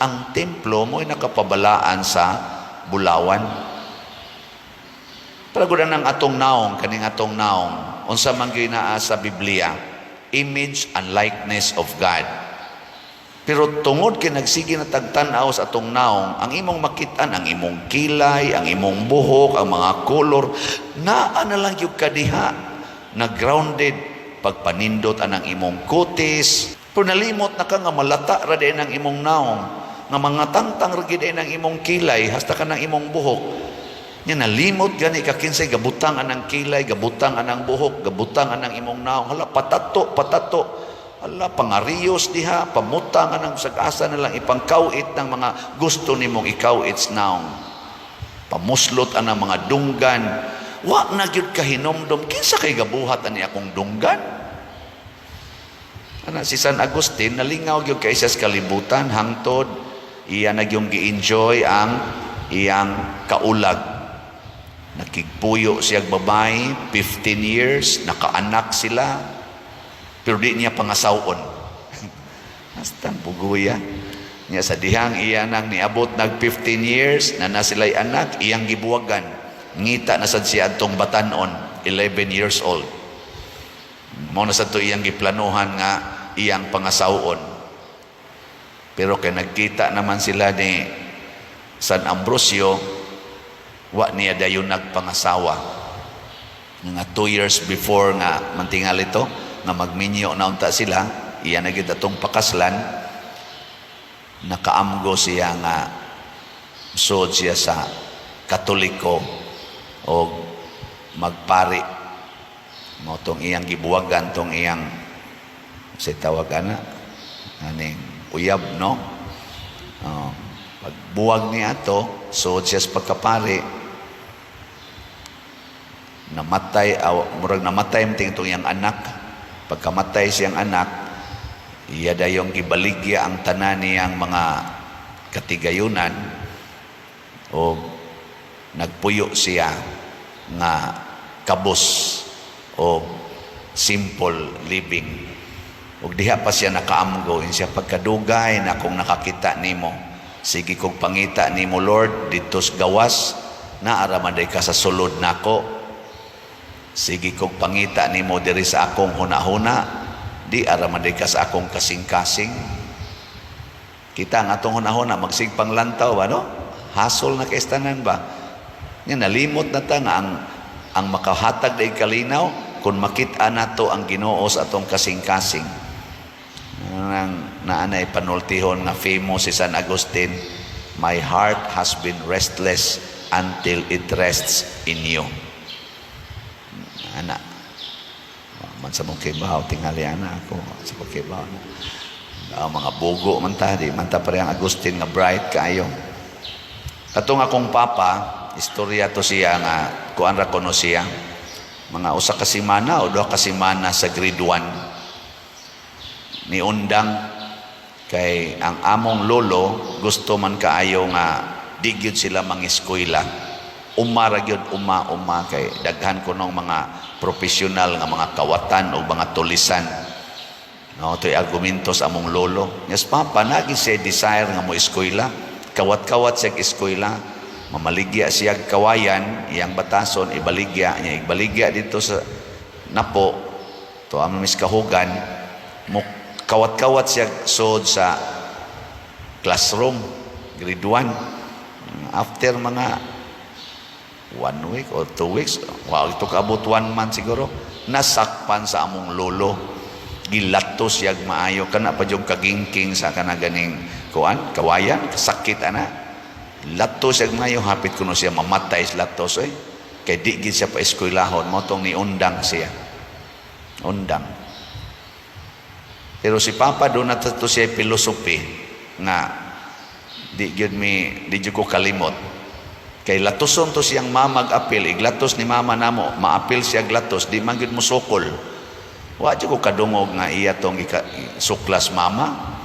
Ang templo, mao'y nakapabalaan sa bulawan. Pareho na ng atong naong, kaning atong naong, unsa man gyud naa sa Biblia, image and likeness of God. Pero tungod kay nagsige na tagtanaw sa atong naong, ang imong makitaan, ang imong kilay, ang imong buhok, ang mga kolor, naa na lang yung kadiha, na grounded, pagpanindot anang imong kutis, pero nalimot na ka nga malata ra din ang imong naong, nga mga tangtang ra din ang imong kilay, hasta ka ng imong buhok. Nya nalimot gani ka kinsay gabutang anang kilay, gabutang anang buhok, gabutang anang imong naong, hala patato. Ala, pangariyos diha, pamutang anang sagasa na lang ipangkawit ng mga gusto nimong ikawit naong. Pamuslot anang mga dunggan. Wa na gyud kahinomdom, kinsa kay gabuhat ani akong dunggan? Ana si San Agustin nalingaw gyud kay sa kalibutan, hangtod iya na gyud gi-enjoy ang iyang kaulag. Nakigpuyo siyang babae, 15 years, nakaanak sila. Pero di niya pangasawon. Hastang puguya. Niya sa dihang iya nang niabot nag 15 years na nasilay anak, iyang gibuwagan. Ngita na sad siya adtong batanon, 11 years old. Mao na sad to iyang giplanuhan nga iyang pangasawon. Pero kay nagkita naman sila ni San Ambrosio, wa niya dayon nagpangasawa. Nga 2 years before nga mantingal ito, nga magminyo na unta sila, iya na gid atong pakaslan, nakaamgo siya nga sud siya sa Katoliko o magpari. Mo tong iyang gibuwagan, tong iyang si tawag ana aning uyab, no? Pagbuwag niya to, sud siya sa pagkapari, namatay, murag namatay mting itong iyang anak. Pagkamatay siyang anak, iya dayong gibaligya ang tanan niyang mga katigayunan o nagpuyo siya nga kabos o simple living. Ug diha pa siya nakaamgo, siya pagkadugay na kung nakakita nimo, sige kong pangita nimo Lord dito sa gawas, naara man day ka sa sulod nako. sige kog pangita nimo diri sa akong hunahuna, di ara man ka sa akong kasing-kasing. Kita ang atong hunahuna magsigpang lantaw ba no? Hasol na kaistanan ba? Nga nalimot na ta nga ang makahatag na kalinaw kung makita nato ang Ginoo sa atong kasing-kasing. Naanay panultihon nga famous si San Agustin, my heart has been restless until it rests in you. Ana, man sa mong kibaw, tingali ana ako sa pagkibaw na. Mga bugo man ta, di man ta parehang Agustin nga bright kayo. Katong akong papa, istorya to siya nga, kuan ra kuno siya, mga usa ka semana o 2 ka semana sa grade 1. Ni undang kay ang among lolo gusto man kaayo nga di gyud sila mangiskwela. Umara gyud uma kay daghan kuno mga profesional nga mga kawatan o mga tulisan. No, to'y argumento sa among lolo. Yes, papa, nagi siya desire nga mo eskwela. Kawat-kawat siya eskwela. Mamaligya siya kawayan, iyang batason, ibaligya niya. Ibaligya dito sa napo, to ang miskahugan, mo kawat-kawat siya sod sa classroom, grade 1. After mga 1 week or 2 weeks, wow, ito kaabot 1 month siguro, nasakpan sa among lolo. Gilatos yag maayo, kana pa yung kagingking sa kanaganing kuan, kawayan, kasakit ana. Latos yag maayo, hapit kuno siya mamatay sa latos eh. Kay di gid siya pa eskwelahon, mo tong ni undang siya. Undang. Pero si Papa doon na to siya filosofi nga di gyud ko kalimot. Kay latoson to siyang mamag-apil, iglatos ni mama namo, maapil siya glatos, di man gyud mo sukol. Wa jud ko kadungog nga iya tong suklas mama.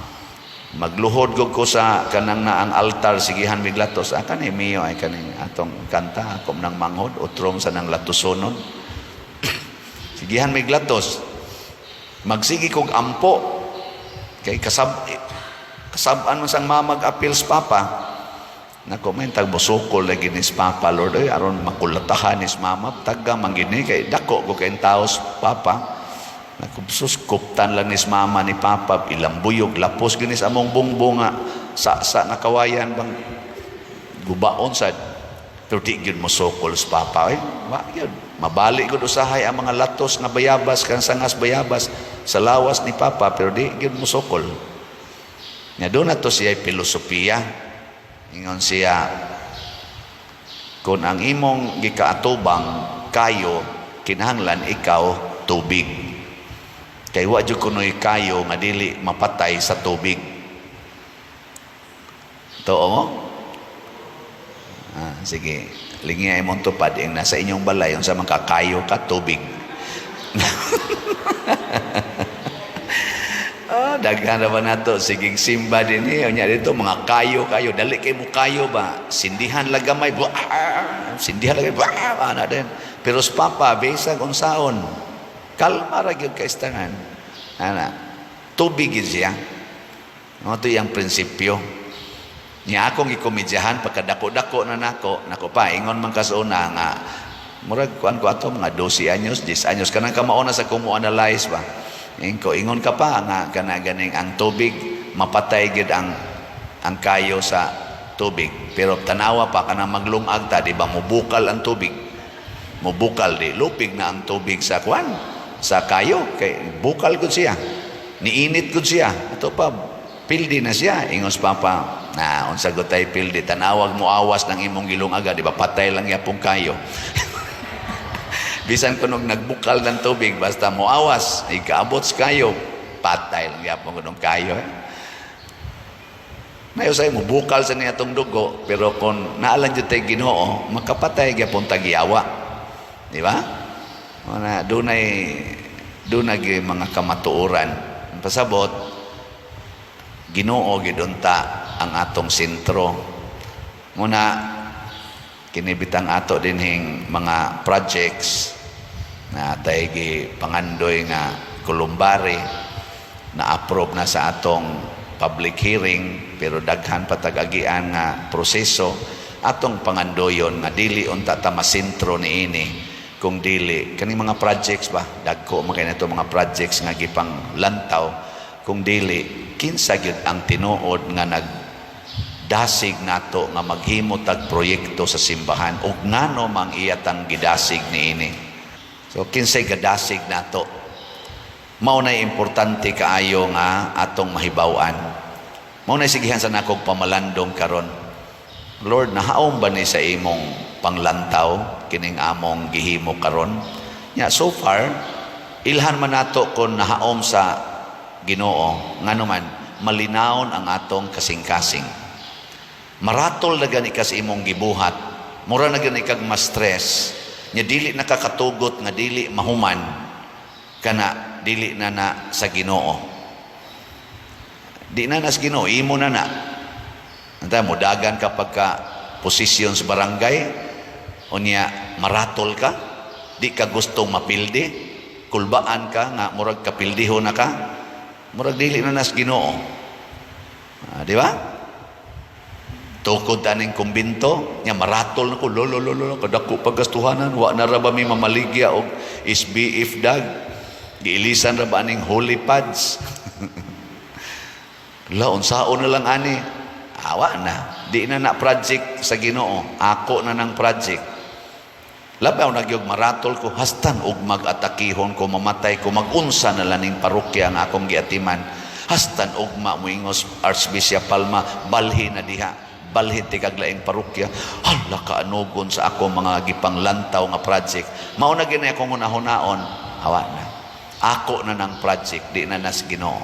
Magluhod ko sa kanang naang altar sigihan mig latos. Kani miyo ay kaning atong kanta ako nang manghod utrom sa nang latosonon. Sigihan mig latos. Magsigi kog ampo kay kasab-an man sang mamag-apil sa Papa. Nakomentag bosukol lagi ni Papa Lord ay aron makulatahan ni mama tagga mangini kay dako ko kay taos Papa. Nakubsus kuptan lang ni mama ni Papa ilang buyog lapos ginis among bungbunga sa nakawayan bang gubaon sad pero di gyud mo sukol sa Papa wa gyud mabalik gud usahay ang mga latos nga bayabas kan sangas bayabas sa lawas ni Papa pero di gyud mo sukol nya do na to siya filosofiya ingon siya kung ang imong gikaatubang kayo kinahanglan ikaw tubig kay wa jud kunoy kayo nga dili mapatay sa tubig. Too mo? Sige, lingi ay mong tupad yung nasa inyong balay yung sa mga kayo ka tubig. Daghan na ba na to? Sige, simba din nya dito mga kayo, dali kay mo kayo ba? Sindihan lagamay, sindihan lagamay, ana din. Pero sa Papa, besag unsaon, kalma ra gyud kaistangan. Ana, tubig siya. No, ito yung prinsipyo. Nya akong gikomedyahan pagkadako-dako na nako pa ingon man kasuna nga murag kuan ko ato mga 12 anyos, 10 anyos kanang kamauna sa kumo analyze ba. Ingon ka pa nga kana ganing ang tubig mapatay gid ang kayo sa tubig. Pero tanawa pa kana maglungag ta di ba mubukal ang tubig. Mubukal di lupig na ang tubig sa kuan sa kayo kay bukal gud siya niinit gud siya ato pa pildi na siya ingos Papa na unsa gud tay pildi tanawag mo awas ng imong gilungaga di ba patay lang yapong kayo bisan kunog nagbukal ng tubig basta mo awas ikaabot sa kayo patay lang yapong kunong kayo na usay mo bukal sa niya tong dugo pero kung naalan jud tay Ginoo makapatay gyapon tagyawa di ba? Mana dunay mga kamatuoran. Pasabot Ginoo gid unta ang atong sentro. Muna kinibitang ato dinhing mga projects na tay gi pangandoy nga kulumbari na approve na sa atong public hearing pero daghan patag-agian nga proseso atong pangandoyon nga dili unta ta masentro niini kung dili kaning mga projects ba dagko man kay nato mga projects nga gipang lantaw kung dili kinsa gyud ang tinuod nga nagdasig nato nga maghimo tag proyekto sa simbahan ug ngano mang iyatang gidasig niini. So kinsay gadasig nato mao nay importante kaayo nga atong mahibaw-an. Mao nay sigihan sa nakog pamalandong karon. Lord, nahaom ba ni sa imong panglantaw kining among gihimo karon? Nya so far ilhan man nato kon nahaom sa Ginoo ngano man malinawon ang atong kasing-kasing. Maratol na gani ka sa imong gibuhat, mura na gani kag ma-stress, nya dili nakakatugot nga dili mahuman kana dili na sa Ginoo. Di na sa Ginoo, imo na. Anta mo dagan kapag ka posisyon sa barangay, unya maratol ka, di ka gustong mapildi, kulbaan ka nga murag kapildiho na ka, murag dili na nas Ginoo. Di ba? Tukod aning kumbinto, nya maratol na ko, lolo, kadako paggastuhanan, wa na ra ba mi mamaligya og SBF dag, giilisan ra ba aning holy pads. Laon saon na lang ani, awa na, di na project sa Ginoo, ako na ng project. Labaw nagyog maratol ko, hastan og mag-atakihon ko, mamatay ko, magunsa na laning parokya ang akong giatiman. Hastan og muingos Archbishop Palma, balhin na diha, balhin tikag laing parokya. Hala kaanugon sa ako mga gipanglantaw nga project. Mao na ginay akong hunahunaon, awa na. Ako na ng project, di na nas Ginoo.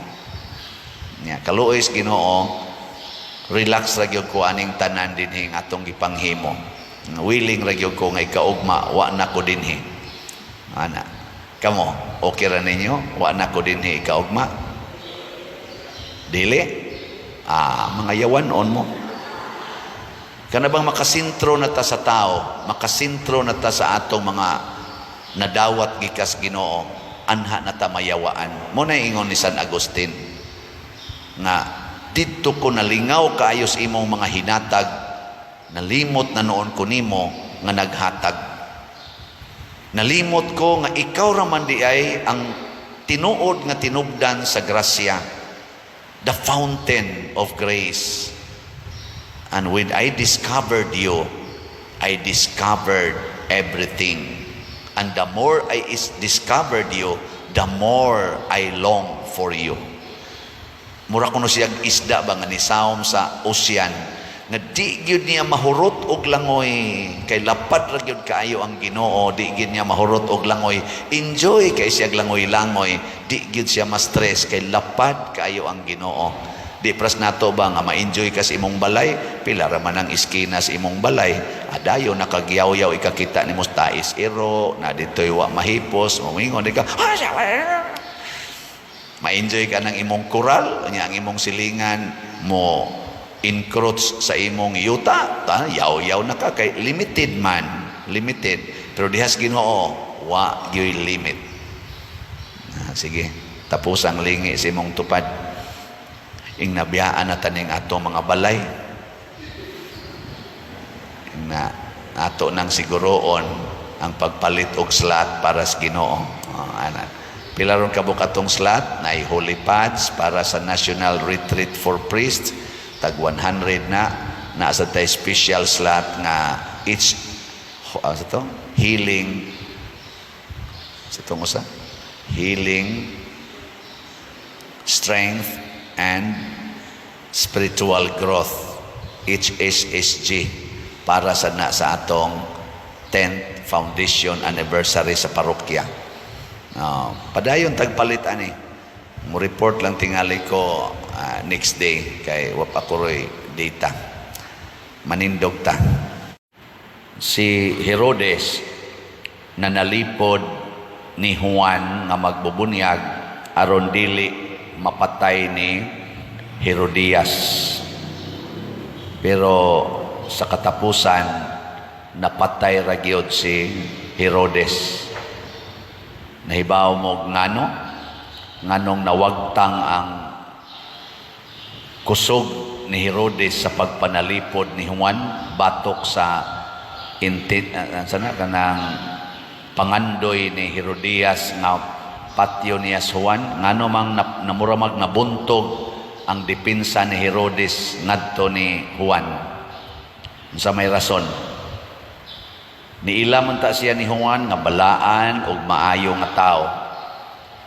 Nya kaluoy sa Ginoo, relax ra gyud ko aning tanan dinhi atong gipanghimo. Willing ra gyud ko nga ikaugma wa na ko dinhi. Ana. Kamo, okay ra ninyo? Wa na ko dinhi ikaugma? Dili? Mga yawanon mo. Kana bang makasintro na ta sa tao, makasintro na ta sa atong mga nadawat gikas Ginoo, anha na ta mayawaan. Mo na ingon ni San Agustin nga dito ko nalingaw kaayos imong mga hinatag, nalimot na noon ko nimo nga naghatag. Nalimot ko nga ikaw raman di ay ang tinuod nga tinubdan sa grasya, the fountain of grace. And when I discovered you, I discovered everything. And the more I discovered you, the more I long for you. Mura kuno siya isda ba nga nisawom sa ocean nga di gyud niya mahurot og langoy kay lapad ra gyud kaayo ang Ginoo, di gyud niya mahurot og langoy, enjoy kay siya langoy-langoy, di gyud siya ma-stress kay lapad kaayo ang Ginoo. Di pras nato ba nga ma-enjoy ka sa imong balay, pila ra man ang iskina sa imong balay, adayo nakagyaw-yaw ikakita nimo tais iro na ditoy wa mahipos, momingon di ka ma-enjoy ka ng imong koral, ang imong silingan mo encroach sa imong yuta, yaw-yaw na ka, kay limited man, limited. Pero dihas Ginoo, wa yo'y limit. Sige, tapos ang lingi sa imong tupad. Ing nabiyaan na taning ato mga balay. Na ato nang siguroon ang pagpalit og slot para sa Ginoo. Anak. Pilaron kabukatong slot na holy pads para sa National Retreat for Priests, tag 100 na sa tay special slot nga each healing healing, strength and spiritual growth, HSSG, para sa atong 10th foundation anniversary sa parokya. Padayon tagpalit ani. Mo report lang tingali ko next day kay wapakuroy data. Manindog ta. Si Herodes na nalipod ni Juan nga magbubunyag aron dili mapatay ni Herodias. Pero sa katapusan napatay ra gyud si Herodes. Nahibaw mo nganong nawagtang ang kusog ni Herodes sa pagpanalipod ni Juan batok sa kanang gipangandoy ni Herodias nga patyo ni Juan, ngano mang namuramag nabuntog ang depensa ni Herodes ngadto ni Juan. Sa may rason, niila man ta siya ni Juan nga balaan og maayo nga tao,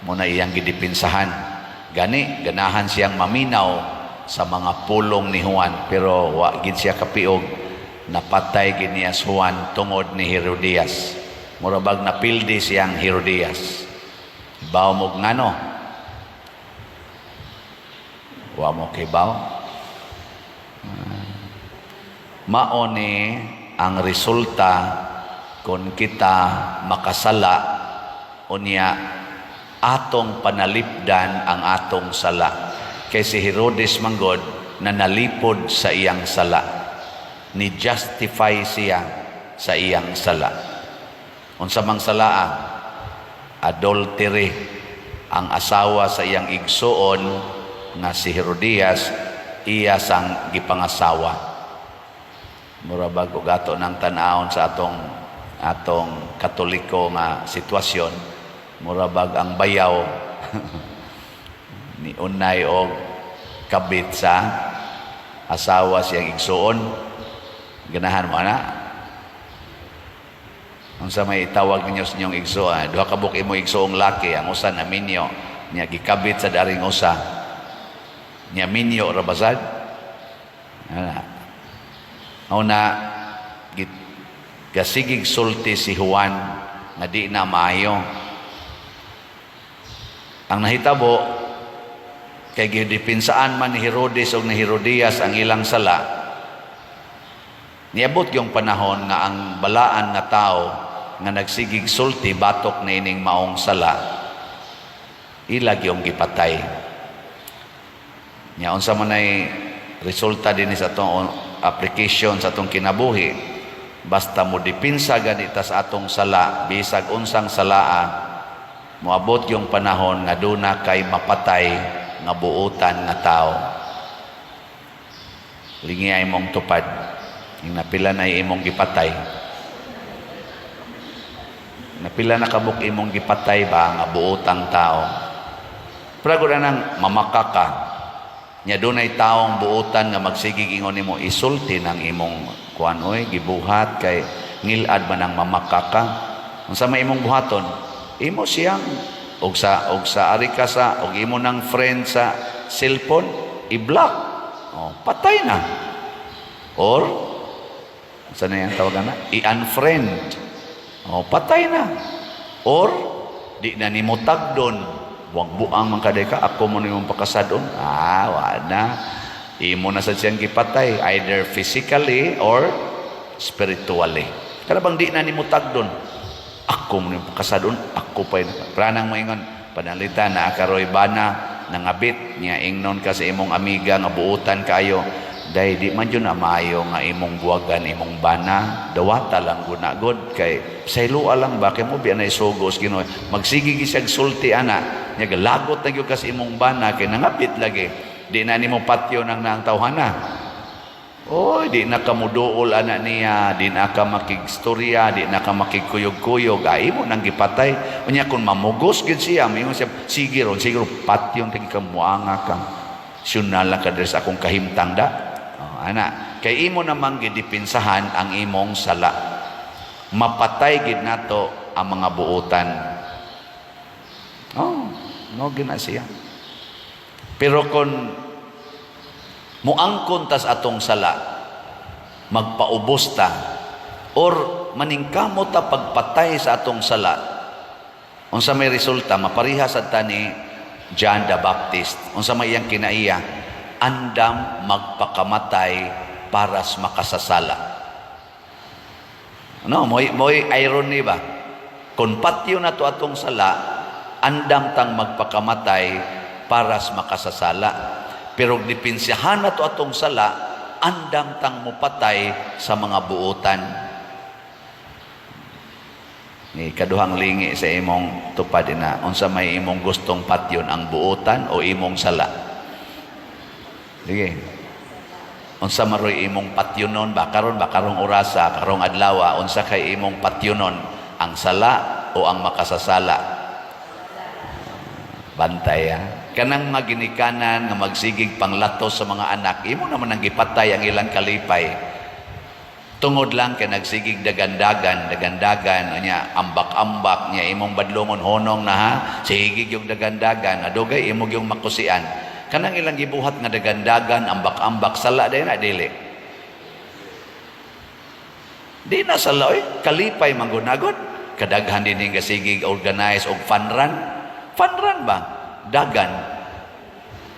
muna iyang gidepensahan. Gani ganahan siyang maminaw sa mga pulong ni Juan, pero wa gid siya kapiog, napatay gid niya Juan tungod ni Herodias. Murabag napildi siyang Herodias. Baw mo ngano? Wa mo kay baw? Mao ni ang resulta kung kita makasala unya atong panalipdan ang atong sala. Kay si Herodes manggod na nalipod sa iyang sala, ni justify siya sa iyang sala. Unsa mang salaa, adultery, ang asawa sa iyang igsuon nga si Herodias, iya sang gipangasawa. Murabag og ato nang tan-awon sa atong Katoliko nga sitwasyon, murabag ang bayaw ni unay og kabit sa asawa siyang igsuon. Ganahan mo ana? Unsa may itawag ninyo sa inyong igsuon? Duha ka buk imo igsuong laki, ang usa na minyo, niya gikabit sa daring usa. Niya minyo ra basad. Una gasigig sulti si Juan nga di na maayo. Ang nahitabo kay gidepinsaan man ni Herodes o ni Herodias ang ilang sala. Niabot yung panahon nga ang balaan nga tao nga nagsigig sulti batok na ining maong sala, ilag yung gipatay. Nya unsa man ay resulta din sa atong application sa atong kinabuhi, basta mo dipinsa ganita sa atong sala, bisag unsang salaa, moabot yung panahon nga duna kay mapatay nga buutan nga tao. Lingi ay mong tupad, yung napila na imong gipatay. Napila na kabuk imong gipatay ba nga buotang tao. Prago na nang mamakaka. Nya dunay taong buotan nga magsigig ingon nimo isulti ng imong kuan oy gibuhat kay ngilad man ang mamakaka. Unsa may imong buhaton? Imo siyang og sa ari ka sa og imo nang friend sa cellphone i-block. Oh, patay na. Or unsa na yang tawagan na? I-unfriend. Oh, patay na. Or di na nimo tagdon, wag buang man kaday ka, ako mo nimong pakasadon. Wa na. Imo na sa siyang gipatay, either physically or spiritually. Kada bang di na nimo tagdon, ako mo nimong pakasadon, ako pa yun. Pranang mo ingon, panalitan na akaroy bana, nangabit, niya ingnon ka sa imong amiga, nga buutan kayo, dahil di man yun na maayo nga imong buwagan, imong bana, dawata lang gunagod, kay saylua lang ba, kay mo biya na isugos, ginoy, magsigigi siyag sulti, ana, niya galagot na yun ka sa imong bana, kay nangabit lagi, di na ni mo patyo ng naang tawhana. Oy, di na ka muduol anak niya, di na ka makigstorya, di na ka makigkuyog-kuyog, ay mo nang gipatay. Unya kung mamugos gid siya, mingon siya, sige ron, patyon tagi ka muanga ka. Syunala ka sa akong kahimtang da. Ana, kay imo namang gidipinsahan ang imong sala. Mapatay gid nato ang mga buutan. No gina siya. Pero kung muangkon tas atong sala, magpaubos ta, or maningkamot ta pagpatay sa atong sala, unsa may resulta, maparihas at ta ni John the Baptist. Unsa may iyang kinaiya, andam magpakamatay para sa makasasala. No, moy irony ba? Kung patyo na to atong sala, andam tang magpakamatay para sa makasasala. Pero dipinsihan na to atong sala, andam tang mupatay sa mga buutan. Ni kaduhang lingi sa imong tupad na, unsa may imong gustong patyon, ang buutan o imong sala? Sige. Unsa maroy imong patyonon ba karong orasa, karong adlaw, unsa kay imong patyonon, ang sala o ang makasasala? Bantay, ha? Kanang mga ginikanan nga magsigig panglatos sa mga anak, imo naman ang gipatay ang ilang kalipay. Tungod lang kay nagsigig dagandagan nya ambak-ambak nya imong badlongon honong na ha, sigig yung dagandagan, adugay imo yung makusian. Kanang ilang gibuhat nga dagandagan, ambak-ambak, sala day na dili. Di na sala oy, kalipay manggunagod. Kadaghan din nga sigig organize og fun run. Fun run ba? Dagan.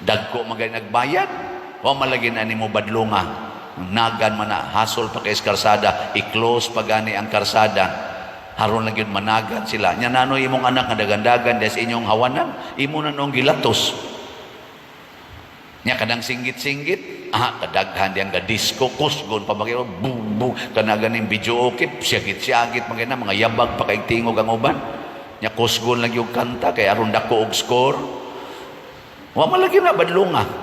Dagko magay nagbayad. Wa malagi na nimo badlonga. Nagan man na, hasol pa kay karsada, i-close pa gani ang karsada. Haron lang yun managan sila. Nya nanoy imong anak nga dagandagan des inyong hawanan, imo na nung gilatos. Nya kadang singgit-singgit, kadaghan diyang ga-disco, kusgon pa bagay, boom, boom, kanaganing video okay, siyagit-siyagit, mga yabag pa kay tingog ang uban. Nya kusgon lang yung kanta, kay aron dako og score. Wa malagi na badlunga.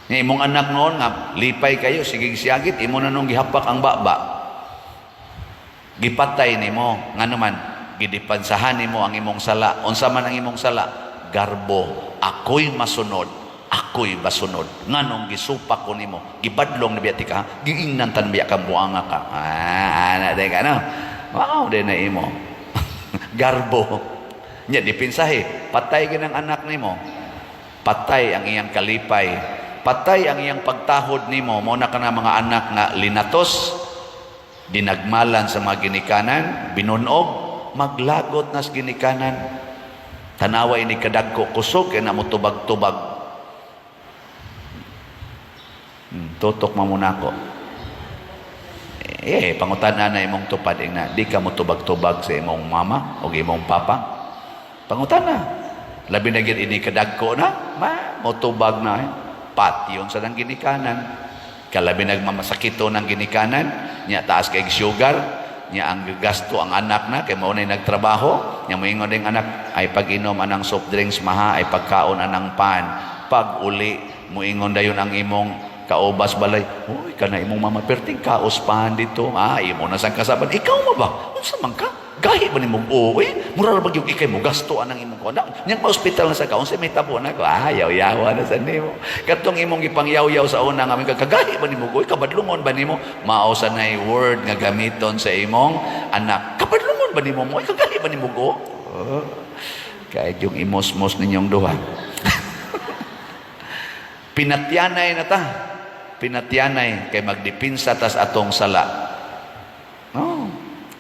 Nya imong anak noon nga lipay kayo sigig siyagit imo na nung gihapak ang baba. Gipatay nimo nga naman gidipansahan nimo ang imong sala. Unsa man ang imong sala? Garbo. Ako'y masunod, ako'y basunod. Nganong gisupak ko nimo, gibadlong na biya ka, giingnan tan biya ka buanga ka. Ana de ka no. Wow, de na imo. Garbo. Nya dipinsahi, patay ginang anak nimo. Patay ang iyang kalipay. Patay ang iyang pagtahod nimo, mo na ka na mga anak nga linatos, dinagmalan sa mga ginikanan, binunog, maglagot nas ginikanan. Tanawa ini kadagko kusog kay na mo tubag-tubag. Tutok mamuna ko. Pangutan na imong tupad na di ka mo tubag-tubag sa imong mama o imong papa. Pangutan na. Labi na gid ini kadagko na, mo tubag na. Patyon sa nang ginikanan. Kalabi nagmamasakito ng ginikanan, niya taas kay sugar, niya ang gasto ang anak na, kay maunay nagtrabaho, niya moingon ding anak, ay pag-inom anang soft drinks maha, ay pagkaon anang pan, pag uli, moingon dayon ang imong kaubas balay, uy, kana imong mama, perting kaos pan dito, imo na sang kasaban, ikaw mo ba? Unsa man ka? Gahi ba ni mong uwi? Mura ba yung ikay mo gasto anang imong ko? Niyang pa-hospital na sa kaon, sa may tabo na ko, yaw-yawa na sa nimo. Katong imong ipangyaw-yaw sa una nga, kagahi ba ni mong uwi? Kabadlungon ba ni mo? Mausa na word nga gamiton sa imong anak. Kabadlungon ba ni mo mo? Kagahi ba ni mong uwi? Kahit yung imos-mos ninyong duha. Pinatyanay na ta. Pinatyanay kay magdipinsa tas atong sala.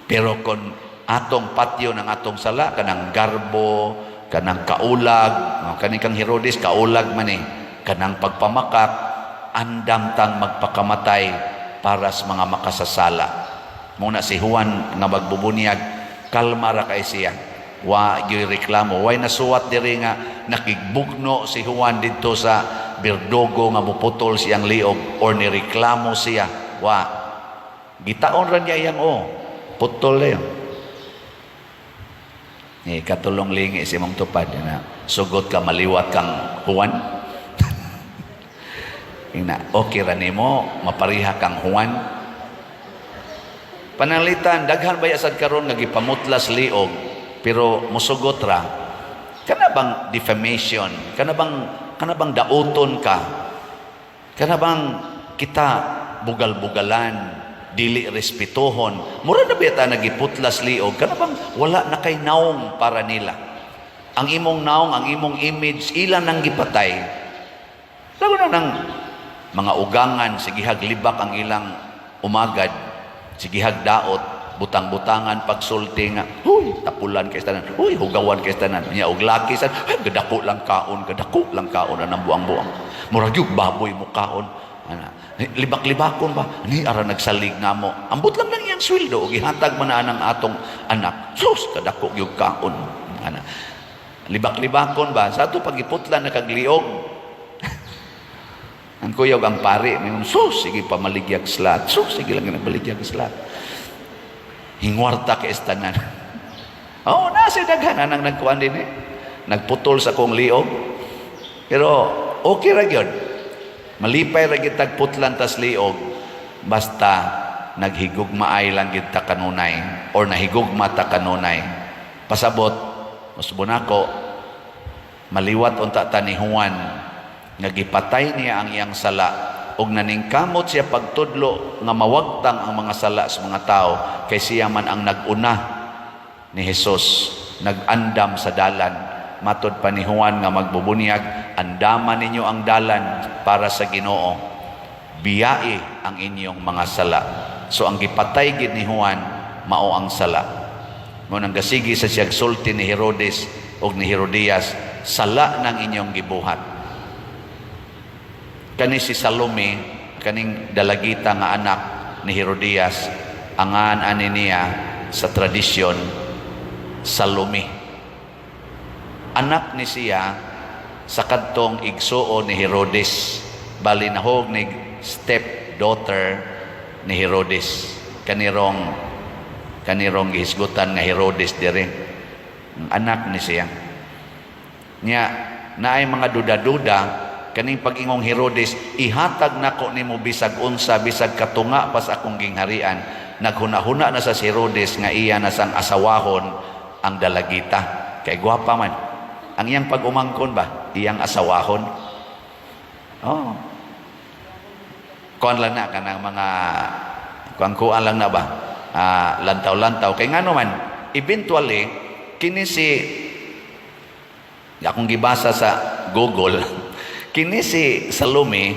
Pero kung atong patio ng atong sala, kanang garbo, kanang kaulag, kaning kang Herodes, kaulag man kanang pagpamakak, andam tang magpakamatay para sa mga makasasala. Muna si Juan nga magbubunyag, kalma ra kay siya. Wa gyud reklamo, way nasuwat diri nga nakigbugno si Juan didto sa birdogo nga muputol siyang liog or nireklamo siya. Wa gitaon ra niya iyang putol na yun. Katulong lingi si mong tupad na sugot ka maliwat kang Juan. Okay ra nimo mapariha kang Juan. Panalitan daghan baya sad karon nga gipamutlas liog pero musugot ra. Kana bang defamation? Kana bang dauton ka? Kana bang kita bugal-bugalan? Dili respetuhon, mura na beta nagiputlas liog, kana bang wala na kay naong para nila. Ang imong naong, ang imong image, ilan nang gipatay. Lago na ng mga ugangan, sigihag libak ang ilang umagad, sigihag daot, butang-butangan, pagsulti nga, huy, tapulan kay tanan, huy, hugawan kay tanan, niya og laki sa, gadako lang kaon, anang buang-buang. Murag yung baboy mo kaon, libak-libakon ba ni ara nagsalig nga mo ambot lang iyang sweldo og ihatag man ang atong anak sus kadako gyud kaon libak-libakon ba sa ato pagiputlan na kagliog ang kuyaw ang pari may sus sige pamaligyag slat sus sige lang nagbaligya slat hingwarta kay estanan nasi daghan nang nagkuan din nagputol sa kong liog pero okay ra gyud. Malipay ra gid tag putlan tas liog basta naghigugmaay lang gid ta kanunay or nahigugma ta kanunay Pasabot, musbo nako, maliwat unta ta ni Juan nga gipatay niya ang iyang sala ug naningkamot siya pagtudlo nga mawagtang ang mga sala sa mga tao kay siya man ang naguna ni Hesus, nagandam sa dalan. Matod pa ni Juan nga magbubunyag, andaman ninyo ang dalan para sa Ginoo, biyai ang inyong mga sala. So ang gipatay gid ni Juan mao ang sala. Mo nang gasigi sa siyag sulti ni Herodes ug ni Herodias, sala ng inyong gibuhat. Kani si Salome, kaning dalagita nga anak ni Herodias, angan ani niya sa tradisyon Salome. Anak ni siya sa kadtong igsuo ni Herodes, bali nahog ni stepdaughter ni Herodes. Kanirong gihisgutan nga Herodes dire. Anak ni siya. Nya naay mga duda-duda kaning pag-ingong Herodes, ihatag nako nimo bisag unsa, bisag katunga pas akong gingharian. Naghuna-huna na sa si Herodes nga iya na sang asawahon ang dalagita. Kay gwapa man. Ang iyang pag-umangkon ba? Iyang asawahon. Oh. Kuan lang na kanang mga kuan lang na ba? Lantaw-lantaw. Kay ngano man, eventually, kini si akong gibasa sa Google, kini si Salome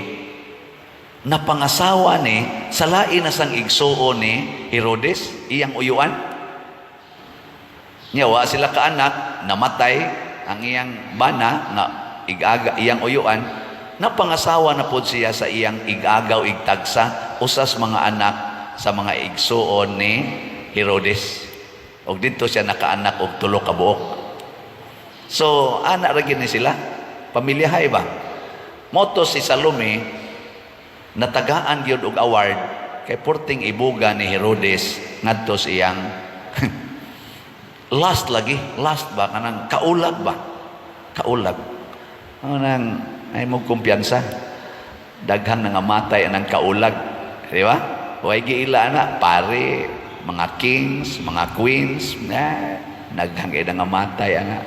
napangasawa ni sa lain na sang igsuo ni Herodes, iyang uyuan. Nyawa sila ka anak, namatay ang iyang bana nga iyang uyuan, napangasawa na pod siya sa iyang igagaw igtagsa usas mga anak sa mga igsuon ni Herodes. Og dito siya nakaanak og 3 ka buok. So anak ra gid ni sila, pamilyahay ba? Moto si Salome natagaan gyud og award kay porting ibuga ni Herodes ngadto sa iyang last ba kanang kaulag ba? Kaulag. Nang ay mo kumpiyansa. Daghan nga matay anang kaulag, di ba? Way giila na pare, mga kings, mga queens, daghan kay nga matay ana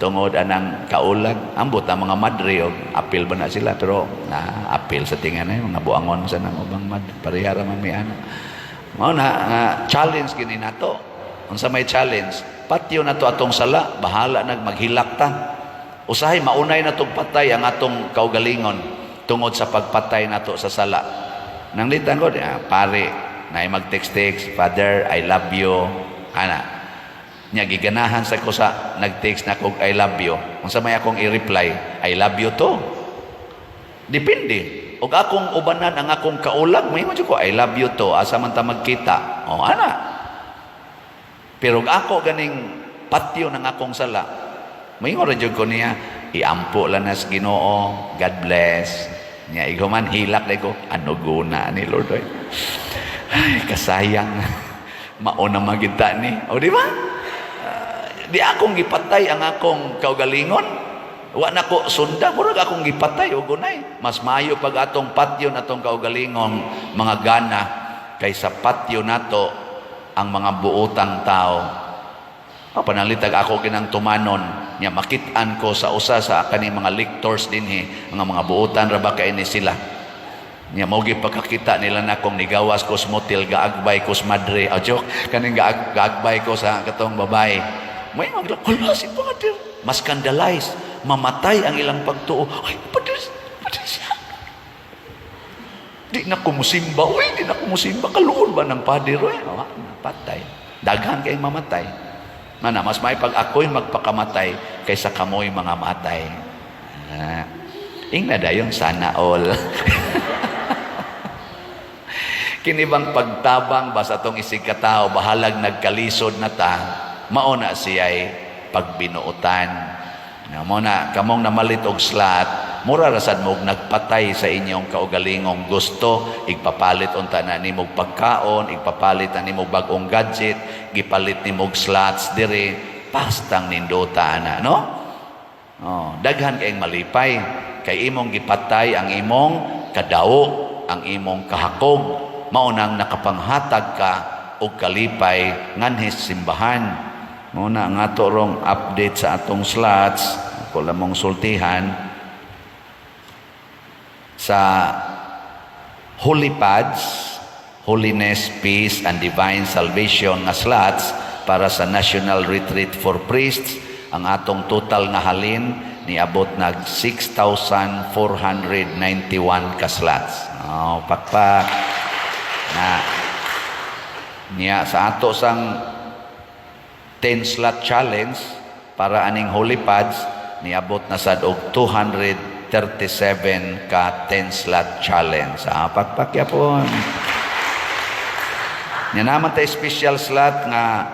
tungod anang kaulag. Ambot ang mga madre og apil ba na sila pero na apil sa tingan ay mga buangon sa nang ubang mad parehara man may ana. Mao na challenge kini nato. Unsa may challenge? Patyo na to atong sala, bahala nag maghilak ta. Usahay maunay na tong patay ang atong kaugalingon tungod sa pagpatay nato sa sala. Nang litan ko, pare, na mag-text, Father, I love you. Ana, nya giganahan sa ko sa nag-text na kog I love you. Unsa may akong i-reply, I love you to. Depende. Og akong ubanan ang akong kaulag, may mo ko I love you to, asa man ta magkita. O ana. Pero ako ganing patyo ng akong sala, may nga radyo ko niya, iampo lang na sa Ginoo, God bless. Niya, ikaw man, hilak na ko, ano guna ni Lord? Ay, kasayang, mauna magita ni. O, di ba? Di akong gipatay ang akong kaugalingon. Wa na ko sunda, murag akong gipatay, o gunay. Mas mayo pag atong patyo na atong kaugalingon, mga gana, kaysa patyo na to, ang mga buotang tao. Panalitag ako kinang tumanon niya, makitaan ko sa usa sa kaning mga lectors dinhi, mga buotan ra ba kay ni sila. Niya mogi pagkakita nila na kung nigawas ko sa motel, gaagbay ko sa madre. Joke, kaning gaagbay ko sa katong babae. May maglakulo si Pader. Mas scandalize, mamatay ang ilang pagtuo. Ay, Pader siya. Di na kumusimba. Uy, di na kumusimba. Kaluon ba ng Pader? Uy, patay. Daghan kayong mamatay. Mana, mas may pag ako'y magpakamatay kaysa kamoy mga matay. Ingna dayon sana all. Kinibang pagtabang basta tong isig katao, bahalag nagkalisod na ta, mauna siya'y pagbinuutan. Muna, kamong namalit og slat, mura rasad mo nagpatay sa inyong kaugalingong gusto, igpapalit unta na nimog pagkaon, igpapalit na nimog bagong gadget, gipalit nimog slots dire, pastang ninduta na, no? Oh, daghan kayong malipay, kay imong gipatay ang imong kadaog, ang imong kahakog, maunang nakapanghatag ka og kalipay nganhis simbahan. Muna nga to rong update sa atong slots, ako lamang sultihan sa Holy Pads, Holiness, Peace, and Divine Salvation nga slots para sa National Retreat for Priests. Ang atong total nga halin niabot nag 6,491 ka slots. Oh, pakpak. Na niya sa ato sang 10 slot challenge para aning Holy Pads niabot na sad og 237 ka 10 slot challenge. Pakpakya po. Nya naman tay special slot nga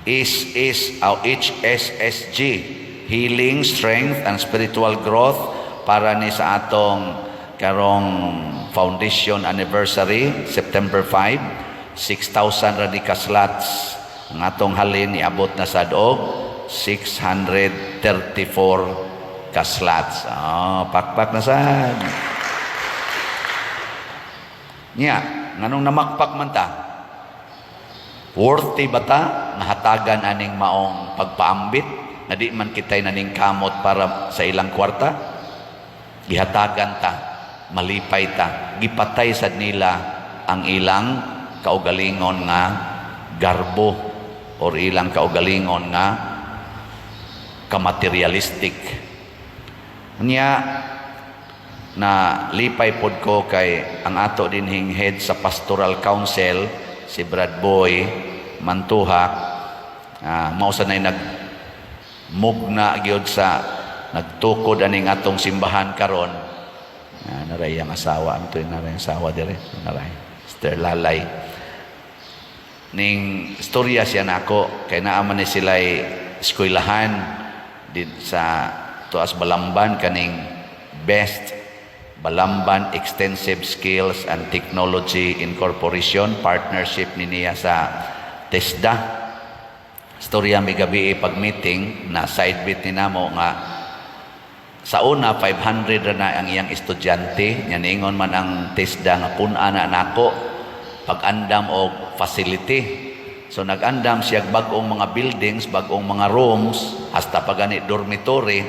HSSG, Healing, Strength, and Spiritual Growth para ni sa atong karong foundation anniversary, September 5, 6,000 radi ka slots. Ang atong halin niabot na sad og 634 ka slots. Pakpak na sad. Nya, nganong namakpak man ta? Worthy ba ta nga hatagan aning maong pagpaambit na di man kitay naning kamot para sa ilang kwarta? Gihatagan ta, malipay ta, gipatay sad nila ang ilang kaugalingon nga garbo or ilang kaugalingon nga kamaterialistic. Nya na lipay pod ko kay ang ato dinhing head sa Pastoral Council, si Brad Boy Mantuhak, mao sa nay nagmugna gyud sa nagtukod aning atong simbahan karon. Naray ang asawa, ang tuwin naray ang asawa dire, naray Sister Lalay. Ning istorya siya nako kay naaman ni sila'y eskwelahan din sa tuas Balamban kaning Best Balamban Extensive Skills and Technology Incorporation, partnership ni niya sa TESDA. Storya may gabi pag-meeting na side bit ni namo nga sa una 500 na ang iyang estudyante, nya niingon man ang TESDA nga pun-a na nako pag-andam og facility. So nag-andam siya bag-ong mga buildings, bag-ong mga rooms, hasta pagani dormitory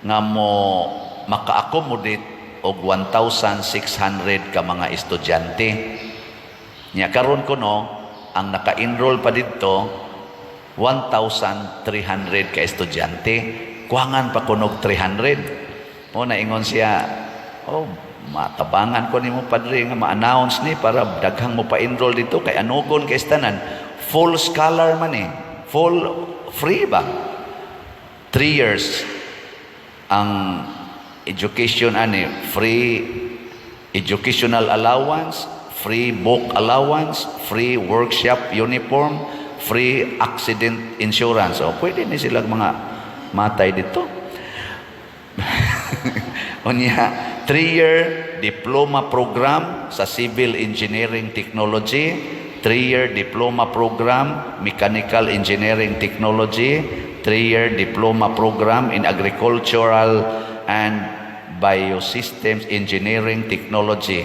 nga mo maka-accommodate og 1,600 ka mga estudyante. Nya karon kuno ang naka-enroll pa didto 1,300 ka estudyante. Kuangan pa kunog 300. Mo na ingon siya, matabangan ko nimo padre nga ma-announce ni para daghang mo pa-enroll dito kay anugon kay tanan. Full scholar man full free ba? 3 years ang education free educational allowance, free book allowance, free workshop uniform, free accident insurance. Pwede ni silang mga matay dito. Unya 3-year diploma program sa civil engineering technology, 3-year diploma program mechanical engineering technology, 3-year diploma program in agricultural and biosystems engineering technology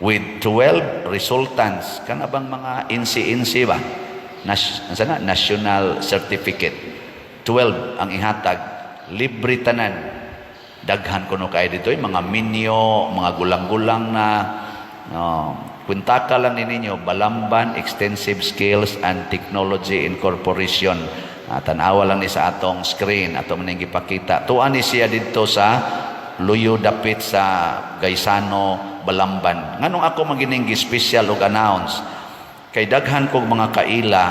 with 12 resultants. Kana bang mga INSI ba? National certificate. 12 ang ihatag. Libre tanan. Daghan kuno kay dito mga minyo, mga gulang-gulang na kuntaka lang ninyo Balamban Extensive Skills and Technology Incorporation. Tanawa lang ni sa atong screen ato man gipakita. Tuan ni siya dito sa Luyo dapit sa Gaisano, Balamban. Nganong ako magining gi-special og announce kay daghan kog mga kaila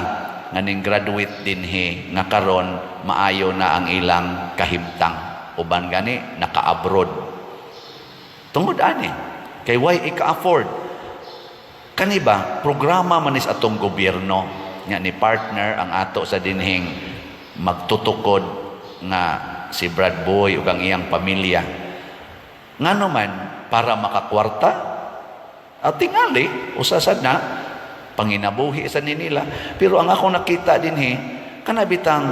nga ning graduate dinhi nga karon maayo na ang ilang kahimtang. Uban gani naka-abroad. Tungod ani kay why ika-afford? Kani ba programa man is atong gobyerno nya ni partner ang ato sa dinhing magtutukod nga si Brad Boy ug ang iyang pamilya. Ngano man para makakwarta at tingali usasad na panginabuhi sa nila. Pero ang ako nakita dinhi kanabitang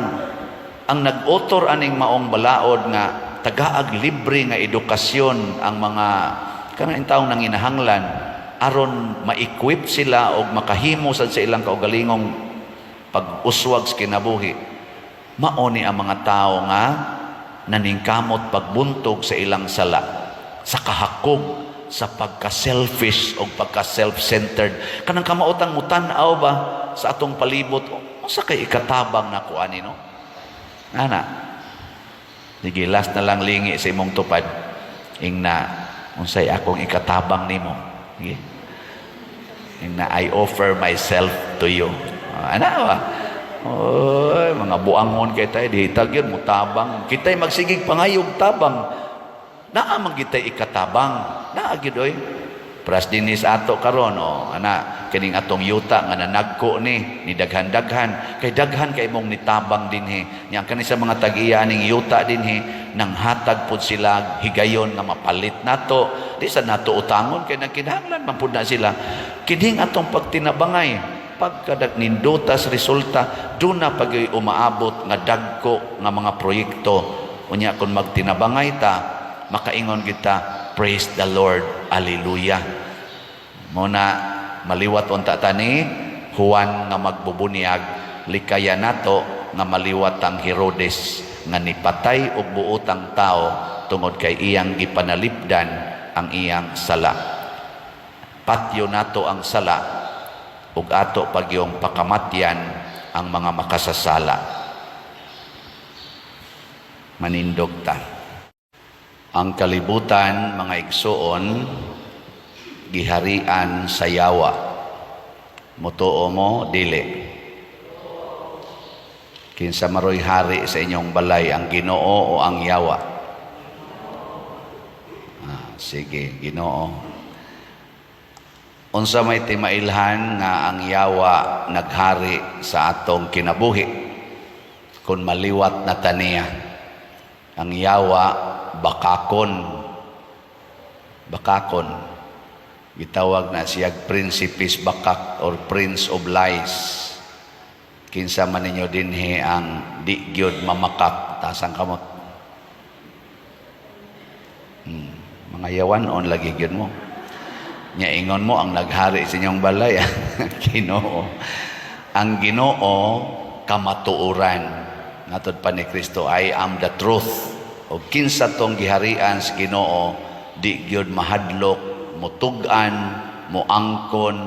ang nag-author aning maong balaod nga tagaag libre nga edukasyon ang mga kanang taong nanginahanglan aron ma-equip sila og makahimo sad sa ilang kaugalingong pag-uswag sa kinabuhi, mauni ang mga tao nga naningkamot pagbuntog sa ilang sala, sa kahakog, sa pagka-selfish o pagka-self-centered. Kanang kamautang mutanaw ba sa atong palibot, o sa kay ikatabang na kuani, no? Ana, sige, last na lang lingi sa imong tupad, ingna, unsay akong ikatabang nimo. Sige. Ingna, I offer myself to you. Ana ba? Oy, mga buangon kay tayo, dihitag yun, mutabang. Kita'y magsigig pangayog tabang. Naamang kita'y ikatabang. Naagid, oy. Pras dinis ato karon, ana, kining atong yuta nga nanagko ni daghan-daghan. Kay daghan kay mong nitabang dinhi. Yang kani sa mga tag-iya ning yuta dinhi, nang hatag pud sila higayon nga mapalit nato. Di sa nato utangon, kay nagkinahanglan man pud na sila. Kining atong pagtinabangay, pagkadag nindutas resulta, doon na pag umaabot nga dagko nga mga proyekto. Unya kung magtinabangay ta, makaingon kita, praise the Lord, hallelujah. Muna maliwat unta tani Juan nga magbubunyag, likaya nato nga maliwat ang Herodes nga nipatay og buotang tao tungod kay iyang gipanalipdan ang iyang sala. Patyo nato ang sala ug ato pagyong pakamatyan ang mga makasasala. Manindog ta. Ang kalibutan, mga igsoon, giharian sa yawa. Mutuo mo, dili. Kinsa maroy hari sa inyong balay, ang Ginoo o ang yawa? Sige, Ginoo. Unsa may timailhan nga ang yawa naghari sa atong kinabuhi kung maliwat na taniya. Ang yawa bakakon, gitawag na siyag Principis Bakak or Prince of Lies. Kinsa man ninyo dinhi ang di gyud mamakak, tasang kamot. Mga yawanon lagi gyud mo. Nya ingon mo ang naghari sa inyong balay, Ginoo. Ang Ginoo kamatuoran. Natod pa ni Kristo, I am the truth. O kinsa tong giharian sa Ginoo, di gyud mahadlok, mutugan, muangkon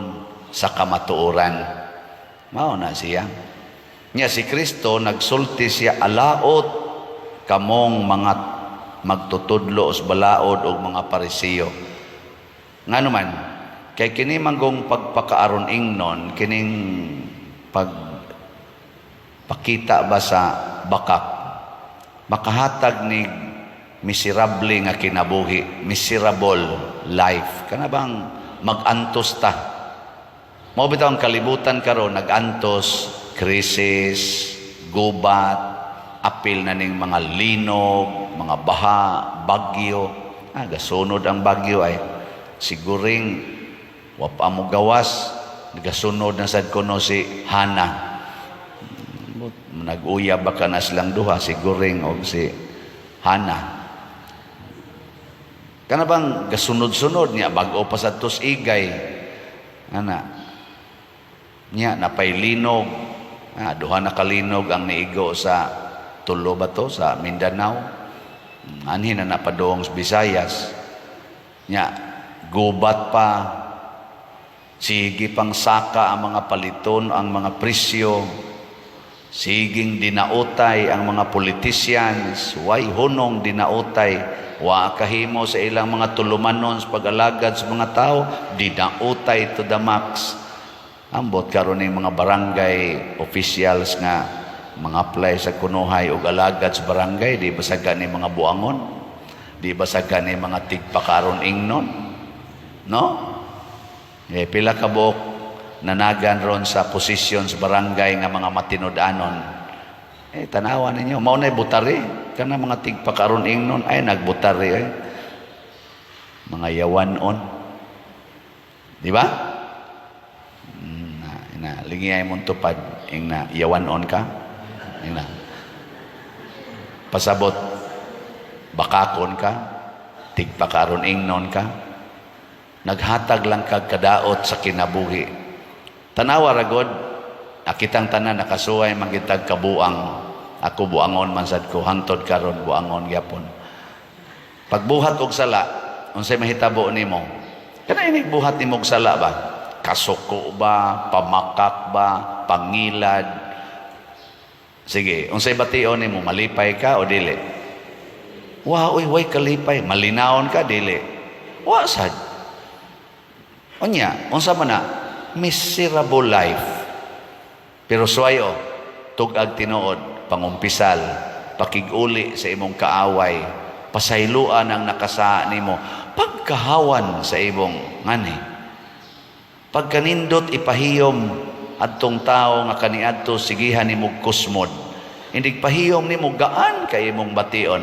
sa kamatuoran. Mao na siya. Nya si Kristo nagsulti siya, alaot kamong mga magtutudlo sa balaod og mga Parisiyo. Ngano man, kay kini manggong pagpakaaron ingnon, kining pagpakita ba sa bakak, makahatag ni miserable nga kinabuhi, miserable life. Kana bang mag-antos ta? Mao bitaw ang kalibutan karon, nag-antos, krisis, gubat, apil na ning mga linog, mga baha, bagyo. Gasunod ang bagyo ay siguring wapa mo gawas, nagasunod na sad kuno si Hana. Nag-uya baka na silang duha, si Guring o si Hana. Kana bang gasunod-sunod niya, bago pa sa tos igay. Ana, niya, napay linog. Duha na kalinog ang niigo sa Tulo ba to, sa Mindanao. Anhin na napadoong sa Visayas. Niya, gubat pa. Sige pang saka ang mga paliton, ang mga presyo. Siging dinautay ang mga politicians, way hunong dinautay, wa kahimo sa ilang mga tulumanon sa pag-alagad sa mga tao, dinautay to the max. Ambot karon ning mga barangay officials nga mga apply sa kunuhay og alagad sa barangay, di basagan ni mga buangon, di basagan ni mga tigpakaron ingnon, no? Pila ka buok nanagan ron sa posisyon sa barangay nga mga matinud-anon. Tanawan ninyo, mao na'y butari. Kana mga tigpakaron ingnon, ay nagbutari. Mga yawanon. Di ba? Lingiyay mong tupad, na yawanon ka. Pasabot, bakakon ka, tigpakaron ingnon ka. Naghatag lang kag kadaot sa kinabuhi. Tanawa ragod, Akitang tanan nakasuway magitag kabuang. Ako buangon man sad ko hangtod karon buangon gyapon. Pagbuhat og sala, unsay mahitabo nimo? Kana ini buhat nimo og sala ba? Kasuko ba, pamakak ba, pangilad? Sige, unsay bation nimo? Malipay ka o dili? Wa oy way kalipay, malinawon ka dili? Wa sad. Unya, unsa man na? Miserable life. Pero suwayo, tugag tinuod, pangumpisal, pakiguli sa imong kaaway, pasayloan ang nakasa nimo, pagkahawan sa imong ngani. Pagkanindot ipahiyom adtong tao nga kaniadto sigihan nimo kusmod. Hindi pahiyom nimo gaan kay imong bation.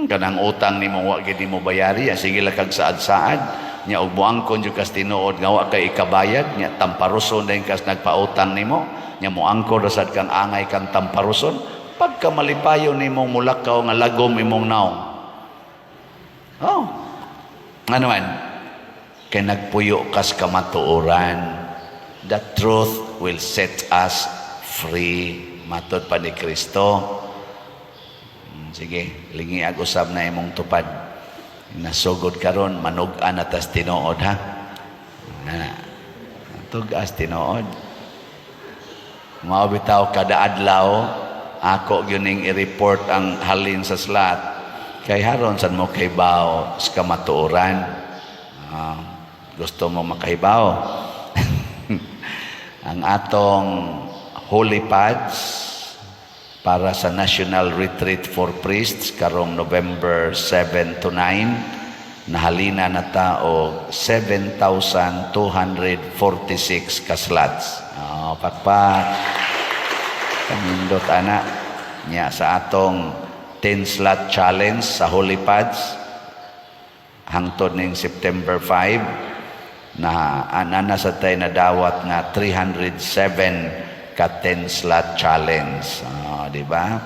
Kanang utang nimo wa gid nimo bayari, sige la kag saad-saad. Nya og moangkon jud kas tinuod nga wa kay ikabayad, nya tamparuson din kas nagpautang nimo, nya moangkon rasad kang angay kang tamparuson. Pagka malipayon nimong mulakaw nga lagom imong naong. Oh. Ano man? Kay nagpuyo kas kamatuoran. The truth will set us free. Matod pa ni Kristo. Sige, lingi ag usab na imong tupad. Nasugod karon manug-an atas tinuod ha. Tugas tinuod. Mao bitaw kada adlaw ako gyuning i-report ang halin sa slot kay haron sad mo kaybaw sa kamatuoran. Gusto mo makahibaw? Ang atong holy pads para sa National Retreat for Priests karong November 7 to 9 nahalina na ta og 7,246 ka slots. Pakpak. Kamindot ana nya sa atong 10 slot challenge sa Holy Pads hangtod ning September 5 na anana sa tay na dawat nga 307 ka 10 slot challenge. Di ba?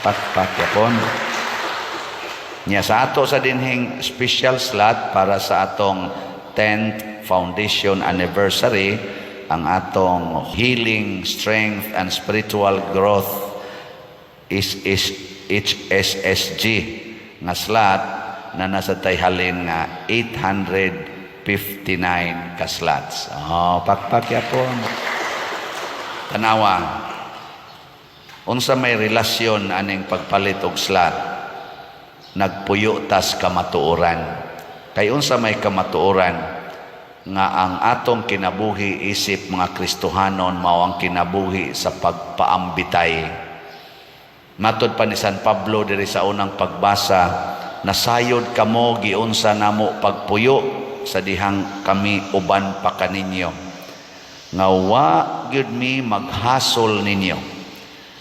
Pakpak yapon. Nya sa ato sa dinhing special slot para sa atong 10th foundation anniversary, ang atong healing, strength, and spiritual growth is HSSG nga slot na nasa tayhalin nga 859 ka slots. Pakpak yapon. Tanawa, unsa may relasyon aning pagpalit og slot, nagpuyo tas kamatuoran. Kay unsa may kamatuoran nga ang atong kinabuhi isip mga Kristohanon mao ang kinabuhi sa pagpaambitay. Matod pa ni San Pablo diri sa unang pagbasa, nasayod kamo giunsa namo pagpuyo sa dihang kami uban pa kaninyo. Nga wa gyud mi maghasol ninyo,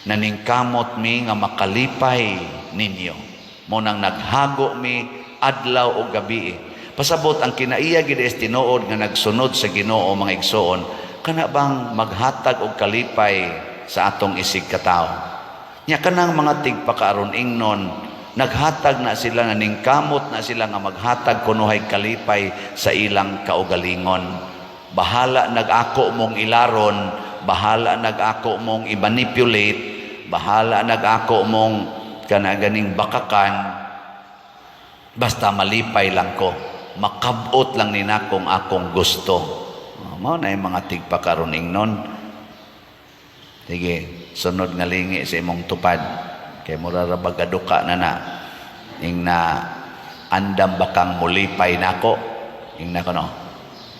naningkamot mi nga makalipay ninyo. Mo nang naghago mi adlaw o gabi. Pasabot ang kinaiya gid is tinuod nga nagsunod sa Ginoo mga igsoon, kana bang maghatag og kalipay sa atong isig katao. Nya kanang mga tigpakaaron ingnon, naghatag na sila, naningkamot na sila nga maghatag kunuhay kalipay sa ilang kaugalingon. Bahala nag-ako mong ilaron, bahala nag-ako mong i-manipulate, bahala nag-ako mong kanaganing bakakan, basta malipay lang ko, makabot lang nina kung akong gusto. Mao na yung mga tigpakaruning nun. Sige, sunod nga lingi sa imong tupad, kay murarabagaduka na ing na andam bakang mulipay nako, ing na kono.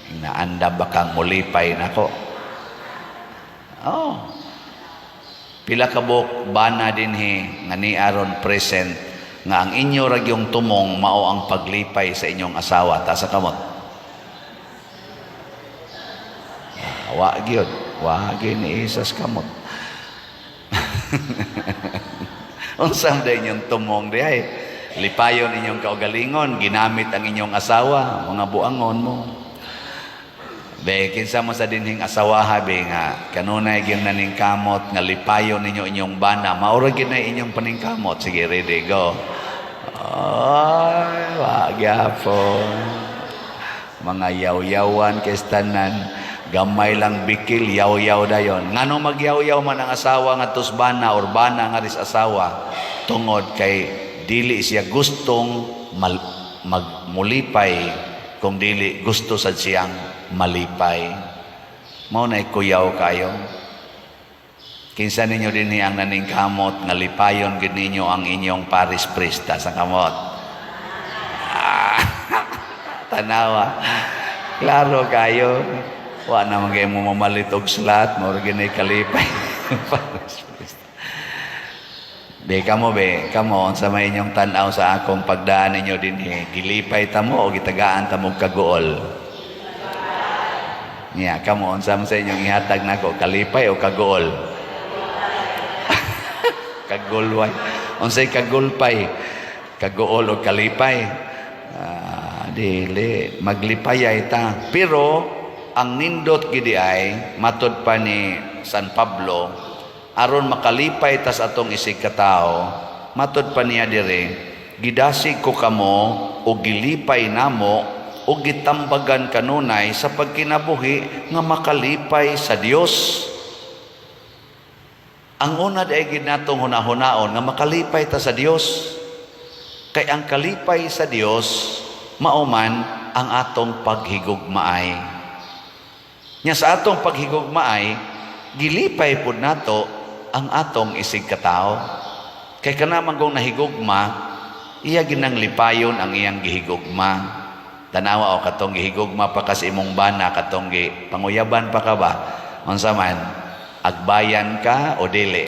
Naanda ba kang mulipay nako? Pila ka buk bana dinhi nga ni aron present nga ang inyo ra gyung tumong mao ang paglipay sa inyong asawa ta sa kamot. Wa gyud, wa gyud ni isas kamot. Unsang day inyong tumong diay? Lipayon inyong kaugalingon, ginamit ang inyong asawa, mga buangon mo. Be, kinsa mo sa dinhing asawaha, be, nga kanunay gyung naningkamot, nga lipayon ninyo inyong bana, maura ginay inyong paningkamot. Sige, ready, go. Ay, wagyapon. Mga yaw-yawan kay tanan. Gamay lang bikil, yaw-yaw dayon. Ngano magyaw-yaw man ang asawa nga tusbana or bana nga ris asawa tungod kay dili siya gustong magmulipay kung dili gusto sad siyang malipay. Mao nay kuyaw kayo. Kinsa ninyo dinhi ang naning kamot nga lipayon gid ninyo ang inyong paris prista sa kamot. Tanawa. Klaro kayo. Wa naman kayo mo mamalit og slat, mo ginay kalipay. Be kamo sa may inyong tan-aw sa akong pagdaan ninyo dinhi, gilipay ta mo o gitagaan ta mo kagool. Niya kamo sa inyong ihatag nako, kalipay o kagool. Kagulway. Unsay kagulpay? Kagool o kalipay? Dili maglipayay ta. Pero ang nindot gidi ay matud pa ni San Pablo aron makalipay tas atong isig katao, matud pa niya dire, gidasig ko kamo o gilipay namo o gitambagan kanunay sa pagkinabuhi nga makalipay sa Dios. Ang una day gid natong hunahunaon nga makalipay ta sa Dios. Kay ang kalipay sa Dios mauman ang atong paghigugmaay. Nya sa atong paghigugmaay, gilipay pud nato ang atong isig katao. Kay kanamang kung nahigugma, iya ginang lipayon ang iyang gihigugma. Tanawa o katong gihigugma pa kas imong bana, katong panguyaban pa ka ba? Unsa man, agbayan ka o dili?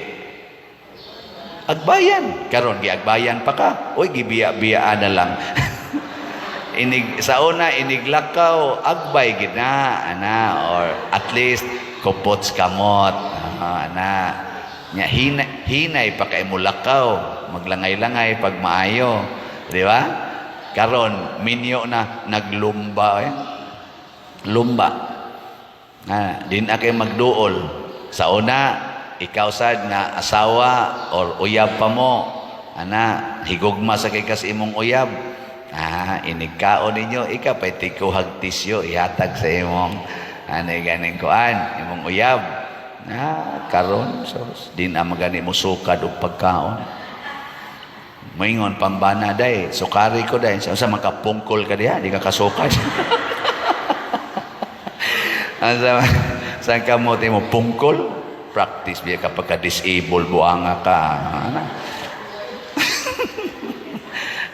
Agbayan. Karon giagbayan pa ka, oy gibiya-biyaan na lang. Sa una iniglakaw agbay gid na ana, or at least kupots kamot ana nya hinay pa kay mulakaw, maglangay-langay pag maayo, di ba? Karon minyo na naglumba lumba din akay magduol. Sa una ikaw sad nga asawa or uyab pa mo ana, higugma sa kay kas imong uyab. Inigkaon ninyo, ika pa'y tikuhag tisyo, ihatag sa imong ganing kuan, imong uyab. Karon, so, din ang magani mo sukad o pagkaon. Moingon pambana day, sukari ko day, sa makapungkol ka diya, di ka kasukad. Saan ka mo, mo pungkol? Practice biya kapag ka-disable, buanga ka.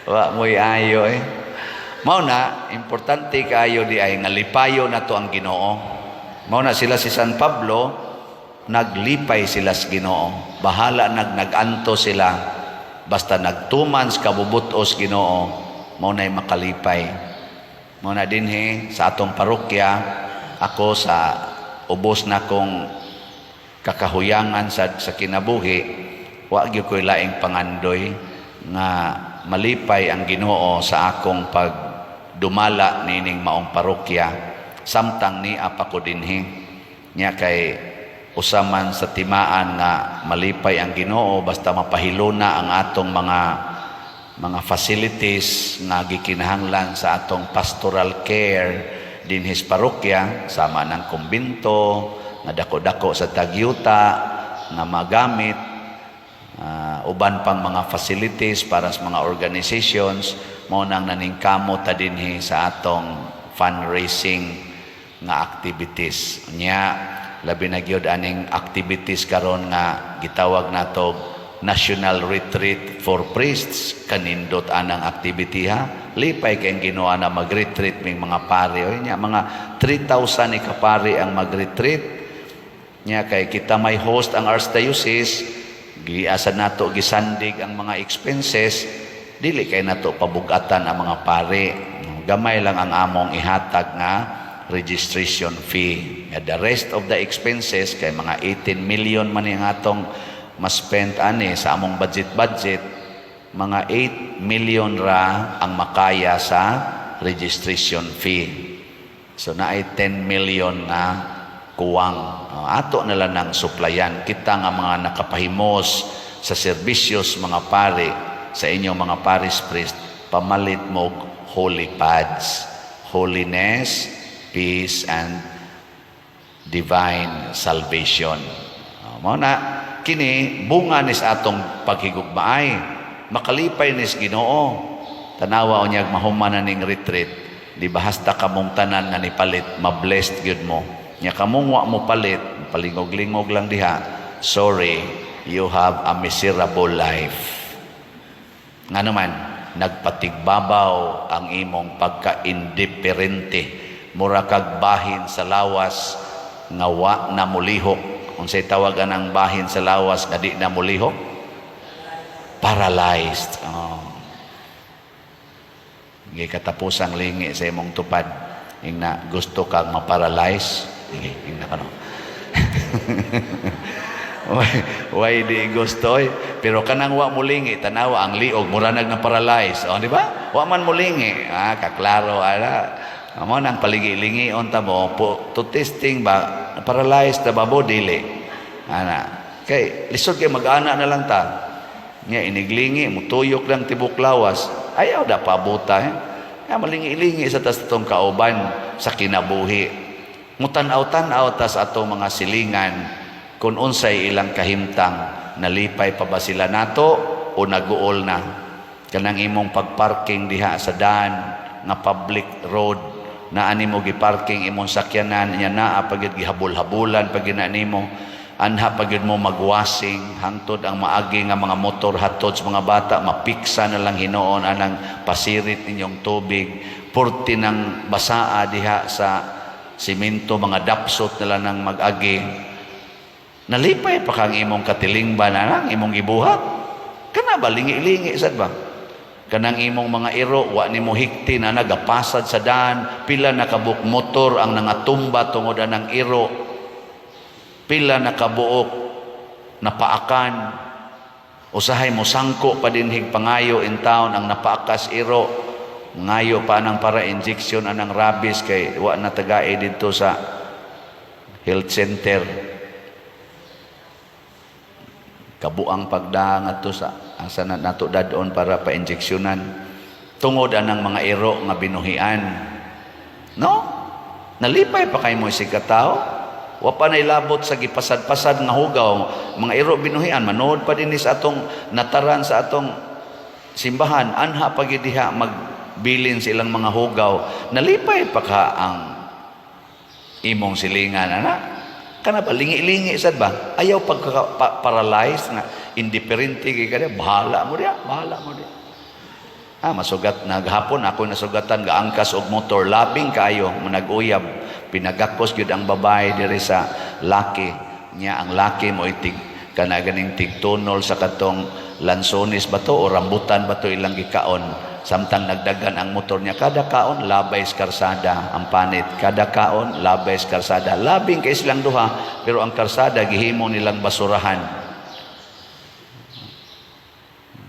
Wa mo'y ayo Mao na, importante kaayo di ay nalipayo na to ang Ginoo. Mao na sila si San Pablo, naglipay sila sa Ginoo. Bahala naganto sila. Basta nagtuman sa kabubutos Ginoo, mao na'y makalipay. Mao na dinhi sa atong parokya, ako sa ubos na kong kakahuyangan sa kinabuhi, wa gyud ko'y laing pangandoy nga malipay ang Ginoo sa akong pagdumala nining maong parokya, samtang ni apa ko dinhi. Nya kay usaman sa timaan nga malipay ang Ginoo basta mapahiluna ang atong mga facilities nga gikinahanglan sa atong pastoral care dinhi sa parokya, sama ng kumbinto nga dako-dako sa tagyuta nga magamit, uban pang mga facilities para sa mga organizations. Mao nang naningkamot ta dinhi sa atong fundraising nga activities. Nya labi na gyud aning activities karon nga gitawag nato National Retreat for Priests. Kanindot anang activity ha. Lipay kay Ginoo na mag-retreat ming mga pari. O nya mga 3,000 ni kapari ang mag-retreat. Nya kay kita may host ang Archdiocese, giasa nato gisandig ang mga expenses, dili kay nato pabugatan ang mga pari. Gamay lang ang among ihatag nga registration fee. The rest of the expenses kay mga 18 million man ang atong ma-spend ani sa among budget, mga 8 million ra ang makaya sa registration fee. So naay 10 million na kuwang. Ato na lang ng suplayan. Kita nga mga nakapahimos sa serbisyos mga pari, sa inyong mga parish priest, pamalit mo holy pads. Holiness, peace, and divine salvation. Mao na kini bunga ni sa atong paghigugmaay, makalipay ni sa Ginoo. Tanawa unyag mahuman na ning retreat, di ba hasta kamong tanan nga nipalit, mablessed gyud mo. Nya kamong wa mo palit, palingog-lingog lang diha. Sorry, you have a miserable life. Nga naman, nagpatigbabaw ang imong pagka-indiferente. Mura kag bahin sa lawas nga wa na mulihok. Unsay tawagan ang bahin sa lawas nga di na mulihok? Paralyzed. Ngay katapusang lingi sa imong tupad. Ing na gusto kang maparalyze. Sige, ing na kano. Why di gusto pero kanang wa mulingi tanawa ang liog mura nag na paralyze di ba wa man mulingi kaklaro amo nang paligi-lingi unta mo to testing ba paralyze ta ba dili kay lisod kay mag-ana na lang ta nya iniglingi mutuyok lang tibok lawas ayaw da pabuta malingi-lingi sa tas tong kauban sa kinabuhi mutan-aw tas atong mga silingan kung unsay ilang kahimtang, nalipay pa ba sila nato o naguol na? Kanang imong pagparking diha sa daan nga public road na animo giparking imong sakyanan nya naa pagid gihabol-habulan pag nimo anha pagid mo magwasing hangtod ang maagi nga mga motor hatod sa mga bata mapiksa na lang hinuon anang pasirit ninyong tubig purti ng basaa diha sa simento mga dapsot nila nang mag-agi. Nalipay pa kang imong katilingban anang imong gibuhat kana ba lingi-lingi sad ba kanang imong mga iro wa nimo hikti na nagapasad sa daan pila nakabuk motor ang nangatumba tungod anang iro pila nakabuok napaakan usahay mo sangko pa dinhig pangayo in town ang napaakas iro ngayo pa nang para injection anang rabies kay wa na tagae didto sa health center kabuang pagdaang ato sa asa na nato dadon para pa-injeksyonan tungod anang mga iro nga binuhian no nalipay pa kay mo si katao wa pa nailabot sa gipasad-pasad nga hugaw mga iro binuhian manood pa din sa atong nataran sa atong simbahan anha pagid diha magbilin silang mga hugaw nalipay pa ka ang imong silingan kana ba lingi-lingi sad ba ayaw paralyze nga indifferente kay kada bahala mo dia masugat naghapon ako nasugatan ga angkas og motor labing kayo mo nag-uyab pinagakos gyud ang babae diri sa laki nya ang laki mo itig kana ganing tigtunol sa katong lansones ba to o rambutan ba to ilang gikaon samtang nagdagan ang motor niya kada kaon labay sa karsada ang panit kada kaon labay sa karsada labing kay silang duha pero ang karsada gihimo nilang basurahan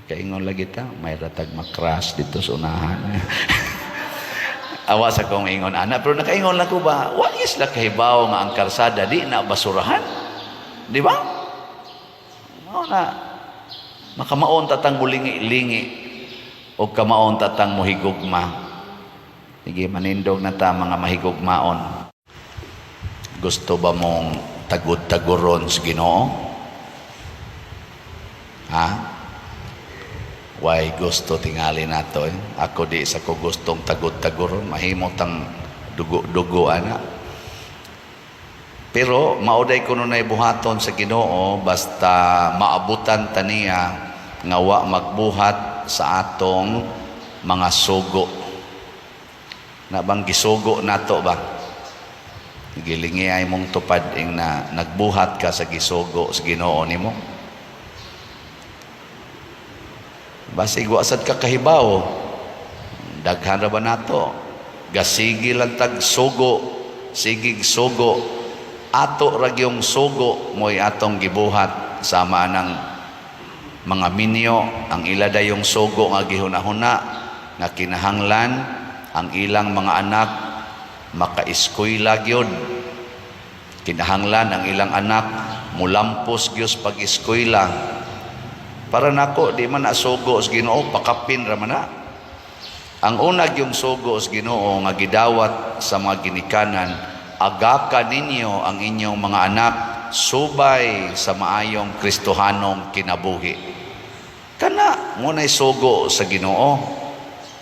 kaingon lagi ta may ratag makras dito sa unahan awa sa kong ingon ana pero nakaingon lang ko ba wa is la kahibaw nga ang karsada di na basurahan di ba na makamaon tatang mulingi-lingi o kamaon tatang mohigugma. Sige, manindog na ta mga mahigugmaon. Gusto ba mong tagud-taguron sa Ginoo? Why gusto tingali nato Ako di sa ko gustong tagud-taguron, mahimot ang dugo-dugo ana. Pero mauday ko nun ay buhaton sa Ginoo basta maabutan taniya nga wa magbuhat sa atong mga sugo na bang gisugo nato ba gilingi ay mong tupad ing na nagbuhat ka sa gisugo sa Ginoo nimo basig wa sad ka kahibaw daghan ra ba nato gasigi lang tag sugo sigig sugo ato ra gyung sugo moy atong gibuhat sama nang mga minyo ang ila dayong sugo nga gihunahuna nga kinahanglan ang ilang mga anak maka-eskwela gyud kinahanglan ang ilang anak mulampos gyud pag-eskwela para nako di man asugo sa Ginoo pakapin ra man na ang una gyung sugo sa Ginoo nga gidawat sa mga ginikanan agakan ninyo ang inyong mga anak subay sa maayong Kristohanong kinabuhi. Kana mo na'y sugo sa Ginoo.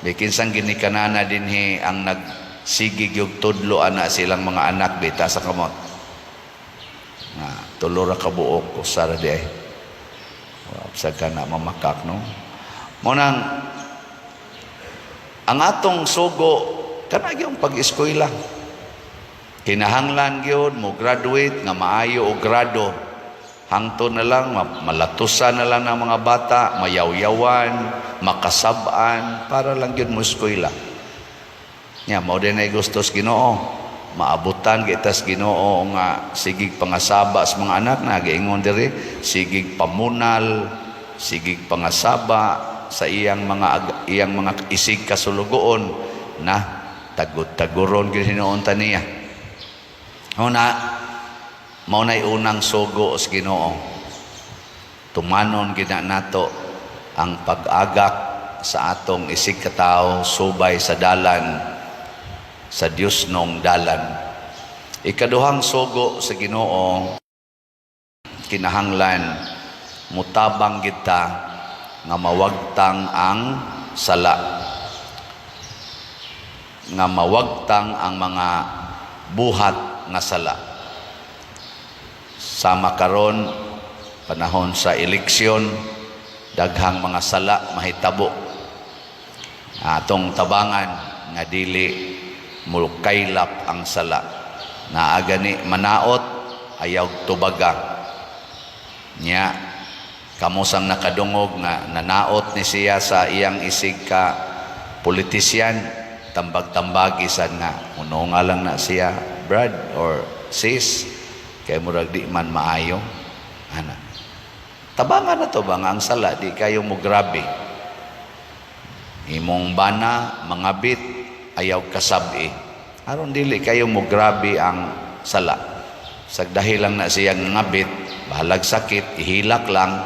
Bikin sang ginikanana dinhi ang nagsigig yung tudlo ana silang mga anak bita sa kamot. Nga tulo ra ka buok usara di ay. Sa kana mamakak no. Munang ang atong sugo kana gyud pag-eskwela. Kinahanglan gyud mo graduate nga maayo og grado. Hangtod na lang malatusan na lang ng mga bata, mayawyawan, makasab-an para lang gyud mo eskwela. Nya mao din ay gustos Ginoo. Maabutan gitas Ginoo nga sigig pangasaba sa mga anak na giingon diri, sigig pamunal, sigig pangasaba sa iyang mga isig kasulugoon na tagud-taguron gyud hinuon ta niya. Mao na'y unang sugo sa Ginoo. Tumanon gina nato ang pag-agak sa atong isig katao subay sa dalan sa Dios nong dalan. Ikaduhang sugo sa Ginoo, kinahanglan mutabang kita nga mawagtang ang sala, nga mawagtang ang mga buhat nga sala. Sama karon panahon sa eleksyon, daghang mga sala mahitabo. Atong tabangan nga dili mulkaylap ang sala. Naagani manaot ayaw tubaga. Nya kamusang nakadungog nga nanaot ni siya sa iyang isig ka politisyan, tambag-tambagi sad nga uno nga lang na siya brad or sis kay murag di man maayo ana. Tabangan na to ba nga ang sala di kayo mo grabe. Imong bana mangabit ayaw kasabi aron dili kayo mo grabe ang sala. Sag dahil lang na siya ngabit bahalag sakit ihilak lang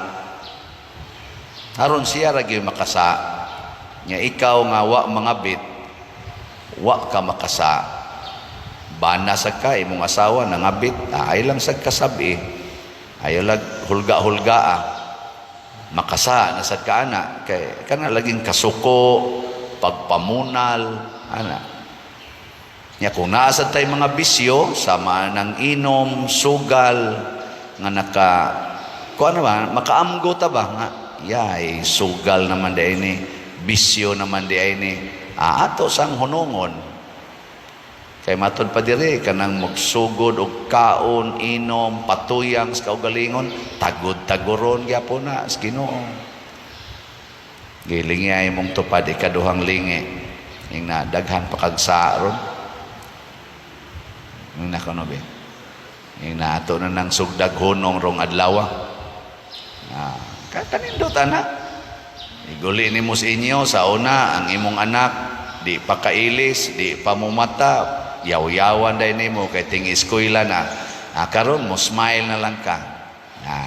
aron siya ra gyud makasa. Nya ikaw nga wa mangabit wa ka makasa. Bana sa ka imong asawa nangabit ay lang sa kasabi ayaw lag hulga-hulgaa makasa na sad ka ana kay kana laging kasuko pagpamunal ana. Nya kung naa sad tay mga bisyo sama ng inom sugal nga naka kuan ba makaamgo ta ba nga yay sugal naman di ini bisyo naman di ini ato sang hunungon. Kay matod pa diri kanang magsugod og kaon, inom, patuyang sa kaugalingon, tagod-tagoron gyapon na sa Ginoo. Gilingi ay mong tupad ikaduhang lingi. Ing na daghan pakagsaron. Ing na kuno be. Ing na ato na nang sugdag hunong rong adlaw. Kanindot ana. Iguli nimo sa inyo sa una ang imong anak di pa kailis, di pa mumata, yaw-yawan dahil nimo kay ting eskwela na. Karon mo smile na lang ka.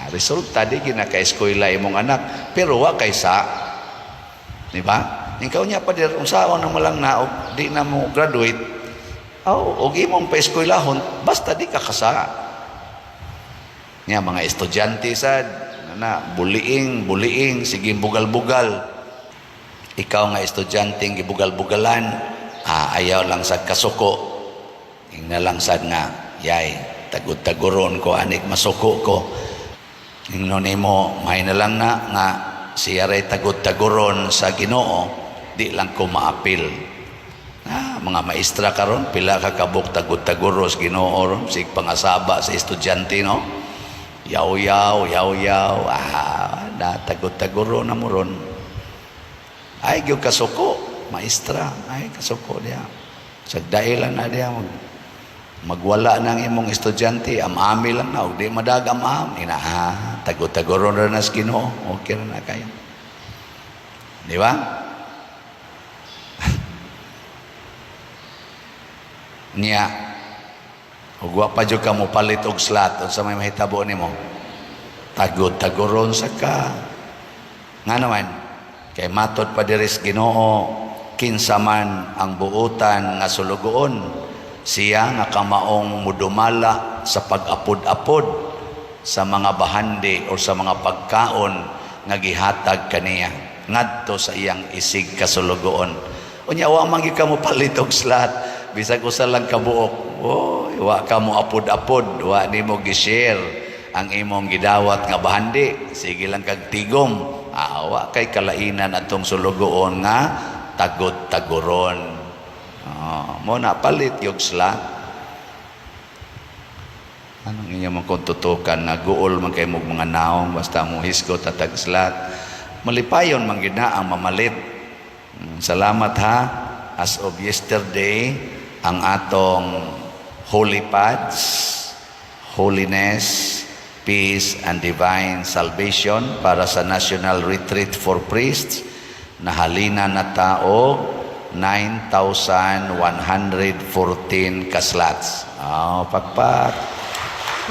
Resulta di ginaka-eskwela imong anak pero wa kay sa. Di ba? Ikaw niya pa dir unsaon na mo lang na di na mo graduate. Og imong pa eskwelahon basta di ka kasa. Nya mga estudyante sad na buliing sige bugal-bugal. Ikaw nga estudyanteng gibugal-bugalan ayaw lang sa kasuko. Ing na lang sad nga yay tagud-taguron ko anik masuko ko. Ing no nimo may na lang na nga siya ray tagud-taguron sa Ginoo di lang ko maapil. Mga maestra karon pila ka kabuk tagud-taguros Ginoo ron sig pangasaba sa estudyante no. Yaw-yaw na tagud-taguro na mo ron. Ay gyud kasuko maestra ay kasuko dia. Sag dahilan na dia magwala ng imong estudyante amami lang na di madag am tagud-taguro na sa Ginoo okay na kayo di ba? Niya ug wa pa jud ka mo palit og slot unsa may mahitabo nimo tagud-taguron sa ka nga naman kay matod pa diri sa Ginoo kinsa man ang buotan nga sulugoon Siya nga kamaong mudumala sa pag-apod-apod sa mga bahandi o sa mga pagkaon nga gihatag kaniya ngadto sa iyang isig kasulugoon. Unya wa man gyud kamo palit og slat bisag usa lang kabuok. Oy, wa kamo apod-apod, wa nimo gi-share ang imong gidawat nga bahandi. Sige lang kag tigom. Wa kay kalainan atong sulugoon nga tagod-taguron. Mo na palit yung slat. Anong inyong magkuntutukan na guol man kayo mga naong basta mo hisgot at tag-slat. Malipayon man gina ang mamalit. Salamat ha. As of yesterday, ang atong Holy Pads, Holiness, Peace, and Divine Salvation para sa National Retreat for Priests, nahalina na tao 9,114 kaslats. Pakpak.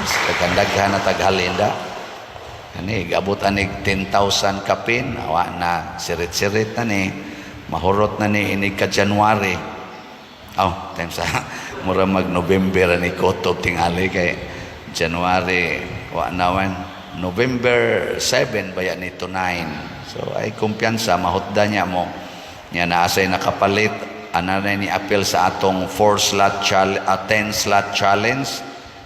Kagandaghan na taghalinda. Ani, gabot anig 10,000 kapin. Awa na, sirit-sirit na ni. Mahurot na ni inig ka January. Time sa mura mag-November ni Kotob tingali kay January. Wa naman. November 7 ba yan ito 9. So ay kumpiyansa, mahutda niya mo. Niya naasay nakapalit. Ananay ni apel sa atong 10-slot challenge.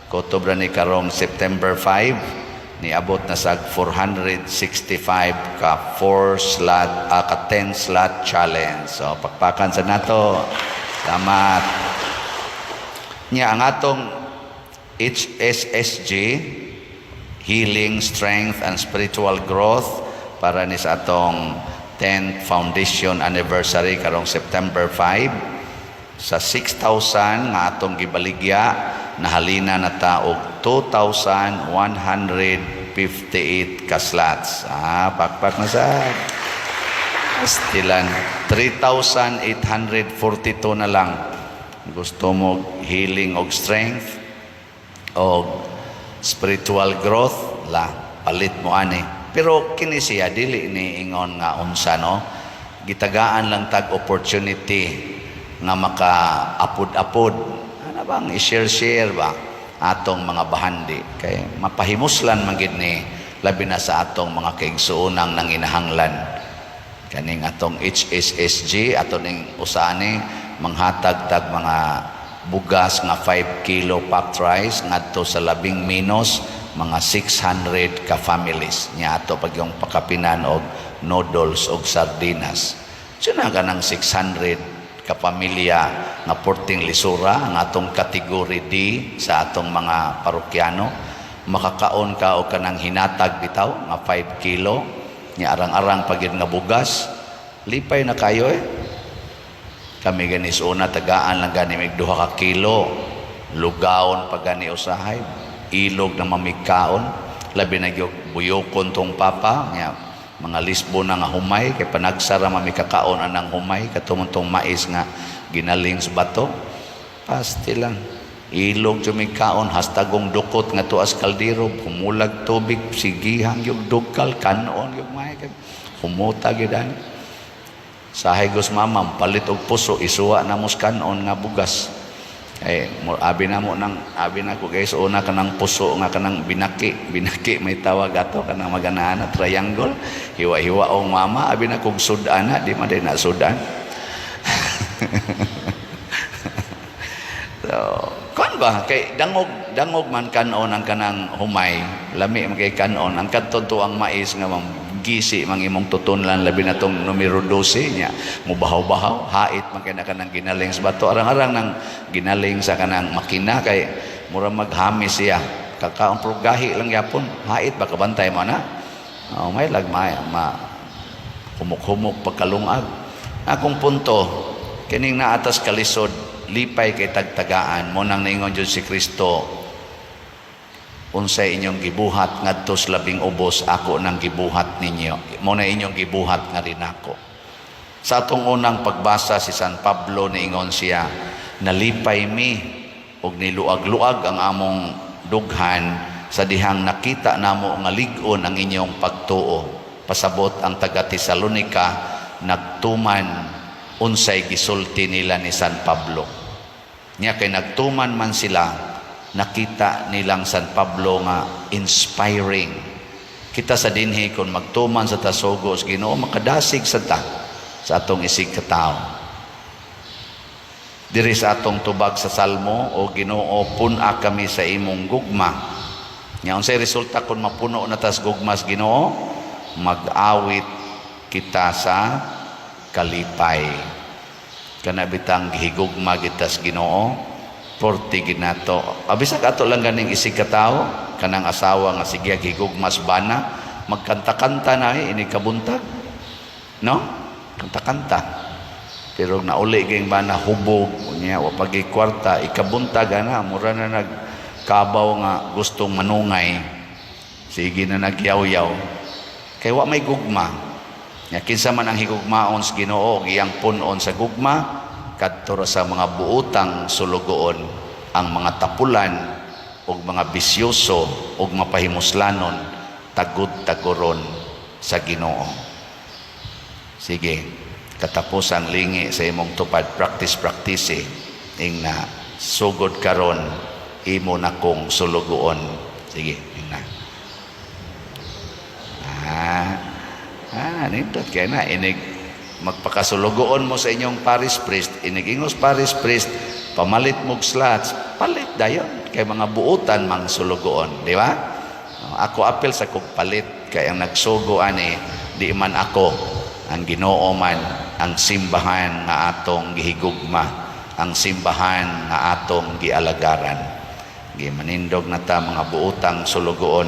Kotob na ni karong September 5. Niabot na sa 465 ka 10-slot challenge. So pakpakan sa nato. Salamat. Niya ang atong HSSG, Healing, Strength, and Spiritual Growth, para ni sa atong 10th Foundation Anniversary karong September 5. Sa 6,000 nga atong gibaligya, nahalina na taog 2,158 kaslats. Pakpak na sa stilan 3,842 na lang. Gusto mo healing og strength og spiritual growth, palit mo ani. Pero kini siya dili ni ingon nga unsa no, gitagaan lang tag opportunity nga maka-apod-apod. Ano bang i-share ba atong mga bahandi kay mapahimuslan man gid ni labi na sa atong mga kaigsuonang nanginahanglan. Kaning atong HSSG ato ning usani manghatag tag mga bugas nga 5 kilo packed rice ngadto sa labing minos mga 600 ka families nya ato pag yung pakapinan og noodles og sardinas. Sina ganang 600 ka pamilya nga porting lisura nga atong category D sa atong mga parokyano makakaon ka og kanang hinatag bitaw nga 5 kilo nya arang-arang pagid nga bugas lipay na kayo kami ganis una tagaan lang gani mig 2 ka kilo lugaon pag gani usahay ilog na mamigkaon labi na gyud buyokon tong papa nya mga lisbo na nga humay kay panagsara mamikakaon anang humay katumuntong mais nga ginaling sa bato pastilan ilog tumigkaon hastagong dukot nga tuas kaldero humulag tubig sigihang yung dukal kanon yung may humuta gidan sahay gos mamam palit og puso isuwa na mos kanon nga bugas abi na ko guys una kanang puso nga kanang binaki may tawag ato kanang maganaan na triangle hiwa-hiwa og mama abi na kog sudan di man din na sudan so kon ba kay dangog man kanon ang kanang humay lami man kay kanon ang kadto ang mais nga gisi mang imong tutunlan labi na tong numero 12 nya mubahaw-bahaw hait man kay kanang ginaling sa bato arang-arang nang ginaling sa kanang makina kay mura maghamis siya kakaon pro gahi lang yapon hait ba kabantay mo na may lagmay humuk-humuk pagkalungag akong punto kining naatas kalisod lipay kay tagtagaan mo nang naingon jud si Kristo unsay inyong gibuhat ngadto sa labing ubos ako nang gibuhat ninyo mo na inyong gibuhat nga rin ako sa atong unang pagbasa si San Pablo niingon siya nalipay mi og niluag-luag ang among dughan sa dihang nakita namo nga lig-on ang inyong pagtuo pasabot ang taga Tesalonica nagtuman unsay gisulti nila ni San Pablo Nya kay nagtuman man sila, nakita nilang San Pablo nga inspiring. Kita sa dinhi kung magtuman sa tasugos Ginoo, makadasig sa ta sa atong isig katao. Diri sa atong tubag sa Salmo, o Ginoo, puna kami sa imong gugma. Nya unsay resulta kung mapuno na tas gugmas Ginoo? Mag-awit kita sa kalipay. Kana bitang gihigugma gitas Ginoo, porti ginato. Abisag ato lang ganing isig katao, kanang asawa nga sige gihigugmas bana, magkanta-kanta na ini kabuntag. No? Kanta-kanta. Pero nauli ging bana hubog unya wa pagi kwarta ikabuntag ana mura na nagkabaw nga gustong manungay. Sige na nagyaw-yaw. Kay wa may gugma. Nya kinsa man ang higugmaon sa Ginoo, iyang punon sa gugma kadto sa mga buutang sulugoon, ang mga tapulan ug mga bisyoso ug mapahimuslanon tagud-taguron sa Ginoo. Sige, katapusang lingi sa imong tupad, practice ing na sugod karon imo na kong sulugoon. Sige, ing na. Nindot kaya na inig magpakasulugoon mo sa inyong parish priest, inigingos parish priest, pamalit mog slots, palit dayon kay mga buutan mang sulugoon, di ba? Ako apel sa kog palit kay ang nagsugo ani di man ako, ang Ginoo man ang simbahan nga atong gihigugma, ang simbahan nga atong gialagaran. Gimanindog na ta mga buutang sulugoon